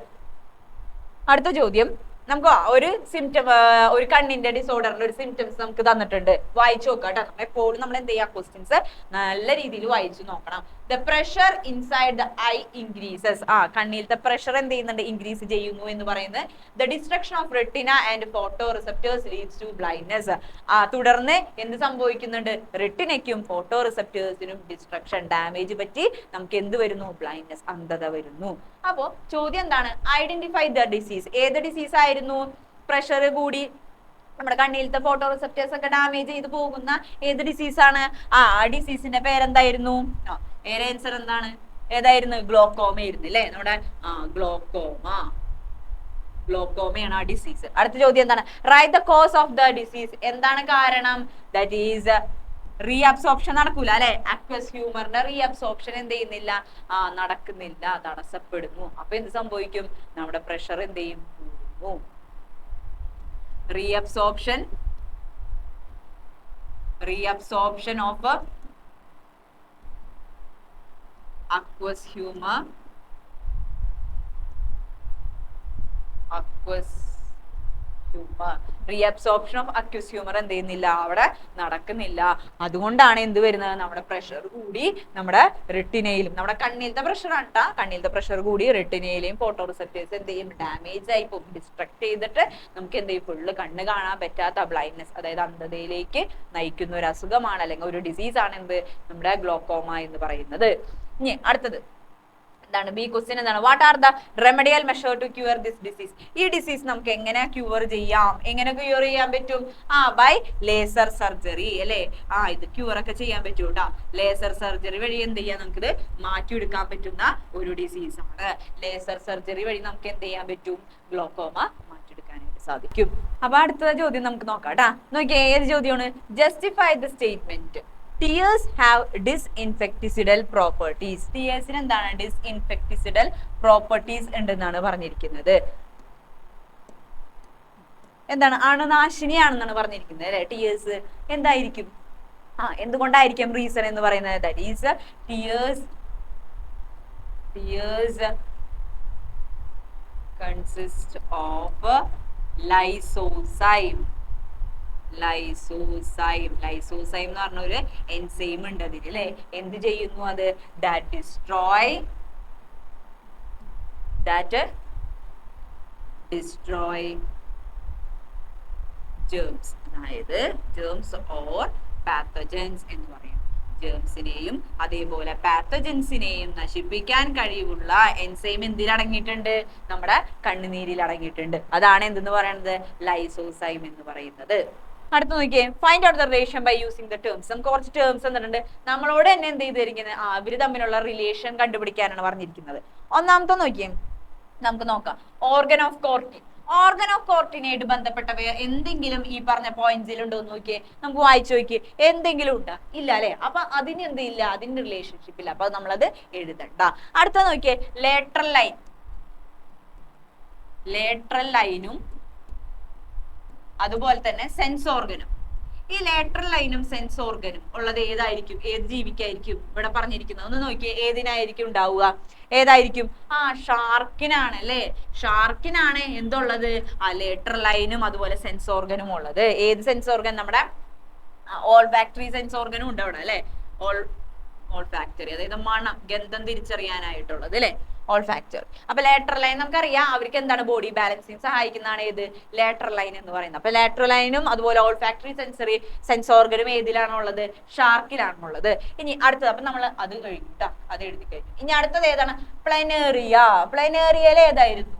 അടുത്ത ചോദ്യം, നമുക്ക് ഒരു സിംറ്റം, ഒരു കണ്ണിന്റെ ഡിസോർഡറിന്റെ ഒരു സിംറ്റംസ് നമുക്ക് തന്നിട്ടുണ്ട്. വായിച്ചു നോക്കാം കേട്ടോ. എപ്പോഴും നമ്മൾ എന്ത് ചെയ്യാം? ക്വസ്റ്റ്യൻസ് നല്ല രീതിയിൽ വായിച്ചു നോക്കണം. The pressure inside the eye increases. കണ്ണിലത്തെ പ്രഷർ എന്ത് ചെയ്യുന്നുണ്ട്? ഇൻക്രീസ് ചെയ്യുന്നു എന്ന് പറയുന്നത്. The destruction of retina and photoreceptors leads to blindness. തുടർന്ന് എന്ത് സംഭവിക്കുന്നുണ്ട്? റെറ്റിനയ്ക്കും ഫോട്ടോ റിസെപ്റ്റേഴ്സിനും ഡിസ്ട്രക്ഷൻ, ഡാമേജ് പറ്റി നമുക്ക് എന്ത് വരുന്നു? ബ്ലൈൻഡ്നെസ്, അന്ധത വരുന്നു. അപ്പോ ചോദ്യം എന്താണ്? Identify the disease. ഏത് ഡിസീസ് ആയിരുന്നു? പ്രഷർ കൂടി നമ്മുടെ കണ്ണിലത്തെ ഫോട്ടോ റിസെപ്റ്റേഴ്സ് ഒക്കെ ഡാമേജ് ചെയ്ത് പോകുന്ന ഏത് ഡിസീസാണ്? ആ ഡിസീസിന്റെ പേരെന്തായിരുന്നു? ആൻസർ എന്താണ്? ഏതായിരുന്നു? ഗ്ലോക്കോമ ആയിരുന്നു അല്ലെ. നമ്മുടെ ഗ്ലോക്കോമയാണ് ആ ഡിസീസ്. അടുത്ത ചോദ്യം എന്താണ്? Write the cause of the disease. എന്താണ് കാരണം? ദാറ്റ് ഈസ് റീഅബ്സോർപ്ഷൻ നടക്കൂല അല്ലെ. അക്വസ് ഹ്യൂമറിന്റെ റീഅബ്സോർപ്ഷൻ എന്ത് ചെയ്യുന്നില്ല? നടക്കുന്നില്ല, തടസ്സപ്പെടുന്നു. അപ്പൊ എന്ത് സംഭവിക്കും? നമ്മുടെ പ്രഷർ എന്ത് ചെയ്യും? കൂടുന്നു. Reabsorption of aqueous humor reabsorption of aqueous humour എന്ത് ചെയ്യുന്നില്ല? അവിടെ നടക്കുന്നില്ല. അതുകൊണ്ടാണ് എന്ത് വരുന്നത്? നമ്മുടെ പ്രഷർ കൂടി നമ്മുടെ റെറ്റിനയിലും, നമ്മുടെ കണ്ണിലത്തെ പ്രഷറാണ് കേട്ടോ. കണ്ണിലത്തെ പ്രഷർ കൂടി റെറ്റിനയിലെയും ഫോട്ടോ റിസെപ്റ്റേഴ്സ് എന്ത് ചെയ്യും? ഡാമേജ് ആയി പോകും, ഡിസ്ട്രക്ട് ചെയ്തിട്ട് നമുക്ക് എന്ത് ചെയ്യും? ഫുള്ള് കണ്ണ് കാണാൻ പറ്റാത്ത ബ്ലൈൻഡ്നെസ്, അതായത് അന്ധതയിലേക്ക് നയിക്കുന്ന ഒരു അസുഖമാണ് അല്ലെങ്കിൽ ഒരു ഡിസീസ് ആണ് എന്ത്? നമ്മുടെ ഗ്ലോക്കോമ എന്ന് പറയുന്നത്. ഇനി അടുത്തത് എന്താണ്? ബി ക്വസ്റ്റ്യൻ എന്താണ്? What are the remedial measure to cure this disease. ഈ ഡിസീസ് നമുക്ക് എങ്ങനെ ക്യൂർ ചെയ്യാം? എങ്ങനെ ക്യൂർ ചെയ്യാൻ പറ്റും? ബൈ ലേസർ സർജറി അല്ലെ. ഇത് ക്യൂർ ഒക്കെ ചെയ്യാൻ പറ്റും കേട്ടോ. ലേസർ സർജറി വഴി എന്ത് ചെയ്യാം? നമുക്കിത് മാറ്റിയെടുക്കാൻ പറ്റുന്ന ഒരു ഡിസീസ് ആണ്. ലേസർ സർജറി വഴി നമുക്ക് എന്ത് ചെയ്യാൻ പറ്റും? ഗ്ലോക്കോമ മാറ്റിയെടുക്കാനായിട്ട് സാധിക്കും. അപ്പൊ അടുത്ത ചോദ്യം നമുക്ക് നോക്കാം കേട്ടാ. നോക്കിയേ, ഏത് ചോദ്യമാണ്? Justify the statement tears have disinfecticidal properties. tearsന് എന്താണ്? disinfecticidal properties ഉണ്ടെന്നാണ് പറഞ്ഞിരിക്കുന്നത്. എന്താണ്? അണുനാശിനിയാണെന്നാണ് പറഞ്ഞിരിക്കുന്നത് അല്ലെ. tears എന്തായിരിക്കും? എന്തുകൊണ്ടായിരിക്കും റീസൺ എന്ന് പറയുന്നത്? that is tears consist of lysozyme. Lysozyme എന്ന് പറഞ്ഞ ഒരു എൻസൈം ഉണ്ട് അതിന് അല്ലെ. എന്ത് ചെയ്യുന്നു അത്? ദാറ്റ് ഡിസ്ട്രോയ് germs, അതായത് germs or pathogens എന്ന് പറയും. ജേംസിനെയും അതേപോലെ പാത്തജൻസിനെയും നശിപ്പിക്കാൻ കഴിവുള്ള എൻസൈം എന്തിൽ അടങ്ങിയിട്ടുണ്ട്? നമ്മുടെ കണ്ണുനീരിൽ അടങ്ങിയിട്ടുണ്ട്. അതാണ് എന്തെന്ന് പറയുന്നത്? ലൈസോസൈം എന്ന് പറയുന്നത്. അടുത്ത് നോക്കിയേ, find out the relation by using the terms. നമുക്ക് കുറച്ച് ടേംസ് എന്നിട്ടുണ്ട്. നമ്മളോട് തന്നെ എന്ത് ചെയ്തിരിക്കുന്നത്? അവര് തമ്മിലുള്ള റിലേഷൻ കണ്ടുപിടിക്കാനാണ് പറഞ്ഞിരിക്കുന്നത്. ഒന്നാമത്തെ നോക്കിയേ, നമുക്ക് നോക്കാം. Organ of Corti. Organ of കോർട്ടിനായിട്ട് ബന്ധപ്പെട്ടവ എന്തെങ്കിലും ഈ പറഞ്ഞ പോയിന്റ്സിൽ ഉണ്ടോ എന്ന് നോക്കിയേ. നമുക്ക് വായിച്ചു നോക്കിയേ, എന്തെങ്കിലും ഉണ്ടോ? ഇല്ല അല്ലെ. അപ്പൊ അതിന് എന്തില്ല? അതിന്റെ റിലേഷൻഷിപ്പ് ഇല്ല. അപ്പൊ നമ്മളത് എഴുതണ്ട. അടുത്ത നോക്കിയേ, ലേറ്ററൽ ലൈനും അതുപോലെ തന്നെ സെൻസ് ഓർഗനും. ഈ ലേറ്ററൽ ലൈനും സെൻസ് ഓർഗനും ഉള്ളത് ഏതായിരിക്കും? ഏത് ജീവിക്കായിരിക്കും ഇവിടെ പറഞ്ഞിരിക്കുന്നത്? ഒന്ന് നോക്കിയേ, ഏതിനായിരിക്കും ഉണ്ടാവുക? ഏതായിരിക്കും? ഷാർക്കിനാണ് അല്ലെ. ഷാർക്കിനാണ് എന്തുള്ളത്? ലേറ്ററൽ ലൈനും അതുപോലെ സെൻസ് ഓർഗനും ഉള്ളത്. ഏത് സെൻസ് ഓർഗൻ? നമ്മുടെ ഓൾഫാക്ടറി സെൻസ് ഓർഗനും ഉണ്ട് അവിടെ അല്ലെ. ഓൾഫാക്ടറി അതായത് മണം, ഗന്ധം തിരിച്ചറിയാനായിട്ടുള്ളത് അല്ലെ, ഓൾഫാക്ടറി. അപ്പൊ ലേറ്ററൽ ലൈൻ നമുക്കറിയാം, അവർക്ക് എന്താണ്? ബോഡി ബാലൻസിങ് സഹായിക്കുന്നതാണ് ഏത്? ലേറ്ററൽ ലൈൻ എന്ന് പറയുന്നത്. അപ്പൊ ലേറ്ററൽ ലൈനും അതുപോലെ ഓൾഫാക്ടറി സെൻസ് ഓർഗനും ഏതിലാണുള്ളത്? ഷാർക്കിലാണുള്ളത്. ഇനി അടുത്തത്, അപ്പൊ നമ്മൾ അത് കഴിഞ്ഞു കേട്ടോ, അത് എഴുതി കഴിഞ്ഞു. ഇനി അടുത്തത് ഏതാണ്? പ്ലനേറിയ. പ്ലനേറിയയിൽ ഏതായിരുന്നു?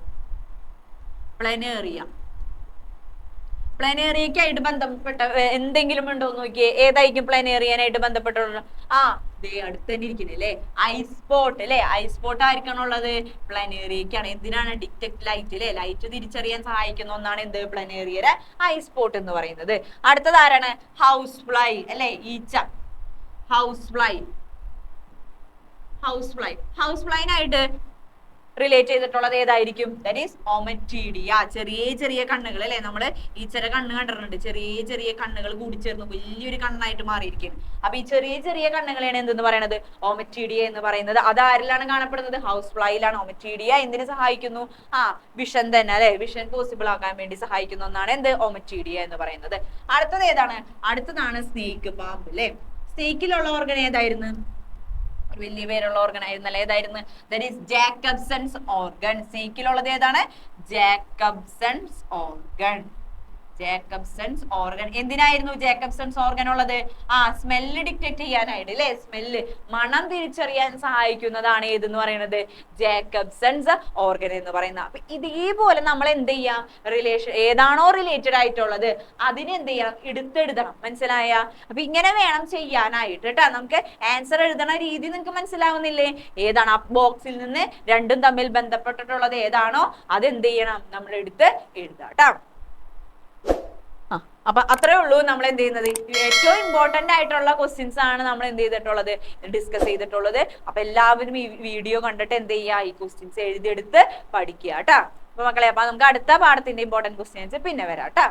പ്ലനേറിയക്കായിട്ട് ബന്ധപ്പെട്ട എന്തെങ്കിലും ഉണ്ടോ എന്ന് നോക്കിയേ. ഏതായിരിക്കും പ്ലനേറിയനായിട്ട് ബന്ധപ്പെട്ടുള്ളത്? അടുത്ത് തന്നെ ഇരിക്കുന്നില്ലേ, ഐസ് സ്പോട്ട് അല്ലെ. ഐസ് സ്പോട്ട് ആയിരിക്കണുള്ളത്? പ്ലനേറിയക്കാണ്. എന്തിനാണ്? ഡിറ്റക്ട് ലൈറ്റ് അല്ലെ, ലൈറ്റ് തിരിച്ചറിയാൻ സഹായിക്കുന്ന ഒന്നാണ് എന്ത്? പ്ലനേറിയയുടെ ഐസ് സ്പോട്ട് എന്ന് പറയുന്നത്. അടുത്തത് ആരാണ്? ഹൗസ് ഫ്ലൈ അല്ലെ, ഈച്ച. ഹൗസ് ഫ്ലൈനായിട്ട് റിലേറ്റ് ചെയ്തിട്ടുള്ളത് ഏതായിരിക്കും? That is ommatidia. ചെറിയ കണ്ണുകൾ അല്ലെ. നമ്മള് ഈച്ചയുടെ കണ്ണ് കണ്ടിട്ടുണ്ട്. ചെറിയ കണ്ണുകൾ കൂടിച്ചേർന്ന് വലിയൊരു കണ്ണായിട്ട് മാറിയിരിക്കുന്നു. അപ്പൊ ഈ ചെറിയ കണ്ണുകളാണ് എന്തെന്ന് പറയുന്നത്? ഒമറ്റീഡിയ എന്ന് പറയുന്നത്. അത് ആരിലാണ് കാണപ്പെടുന്നത്? ഹൗസ് ഫ്ലൈയിലാണ്. ഒമറ്റീഡിയ എന്തിനു സഹായിക്കുന്നു? വിഷൻ തന്നെ അല്ലെ, വിഷൻ പോസിബിൾ ആക്കാൻ വേണ്ടി സഹായിക്കുന്ന ഒന്നാണ് എന്ത്? ഒമറ്റീഡിയ എന്ന് പറയുന്നത്. അടുത്തത് ഏതാണ്? അടുത്തതാണ് സ്നേക്ക്, പാമ്പ് അല്ലെ. സ്നേക്കിലുള്ള ഓർഗൻ ഏതായിരുന്നു? വലിയ പേരുള്ള ഓർഗൻ ആയിരുന്നല്ലേ. ഏതായിരുന്നു? That is Jacobson's organ. സ്നേക്കിലുള്ളത് ഏതാണ്? Jacobson's organ. എന്തിനായിരുന്നു ജാക്കബ്സൺസ് ഓർഗൻ ഉള്ളത്? സ്മെല്ല് ഡിറ്റക്ട് ചെയ്യാനായിട്ട് അല്ലെ. സ്മെല്ല്, മണം തിരിച്ചറിയാൻ സഹായിക്കുന്നതാണ് ഏതെന്ന് പറയുന്നത്? ജാക്കബ്സൺസ് ഓർഗൻ എന്ന് പറയുന്നത്. അപ്പൊ ഇതേപോലെ നമ്മൾ എന്ത് ചെയ്യാം? റിലേഷൻ ഏതാണോ റിലേറ്റഡ് ആയിട്ടുള്ളത് അതിന് എന്ത് ചെയ്യണം? എടുത്തെഴുതണം. മനസ്സിലായ? അപ്പൊ ഇങ്ങനെ വേണം ചെയ്യാനായിട്ട് കേട്ടാ. നമുക്ക് ആൻസർ എഴുതണ രീതി നിങ്ങൾക്ക് മനസ്സിലാവുന്നില്ലേ? ഏതാണ് ആ ബോക്സിൽ നിന്ന് രണ്ടും തമ്മിൽ ബന്ധപ്പെട്ടിട്ടുള്ളത് ഏതാണോ അത് എന്ത് ചെയ്യണം? നമ്മൾ എടുത്ത് എഴുതാം കേട്ടാ. അപ്പൊ അത്രേ ഉള്ളൂ നമ്മൾ എന്ത് ചെയ്യുന്നത്. ഏറ്റവും ഇമ്പോർട്ടന്റ് ആയിട്ടുള്ള ക്വസ്റ്റ്യൻസ് ആണ് നമ്മൾ എന്ത് ചെയ്തിട്ടുള്ളത്, ഡിസ്കസ് ചെയ്തിട്ടുള്ളത്. അപ്പൊ എല്ലാവരും ഈ വീഡിയോ കണ്ടിട്ട് എന്ത് ചെയ്യുക, ഈ ക്വസ്റ്റ്യൻസ് എഴുതിയെടുത്ത് പഠിക്കുക കേട്ടാ. അപ്പൊ മക്കളെ, അപ്പൊ നമുക്ക് അടുത്ത പാഠത്തിന്റെ ഇമ്പോർട്ടന്റ് ക്വസ്റ്റ്യൻസ് പിന്നെ വരാം കേട്ടാ.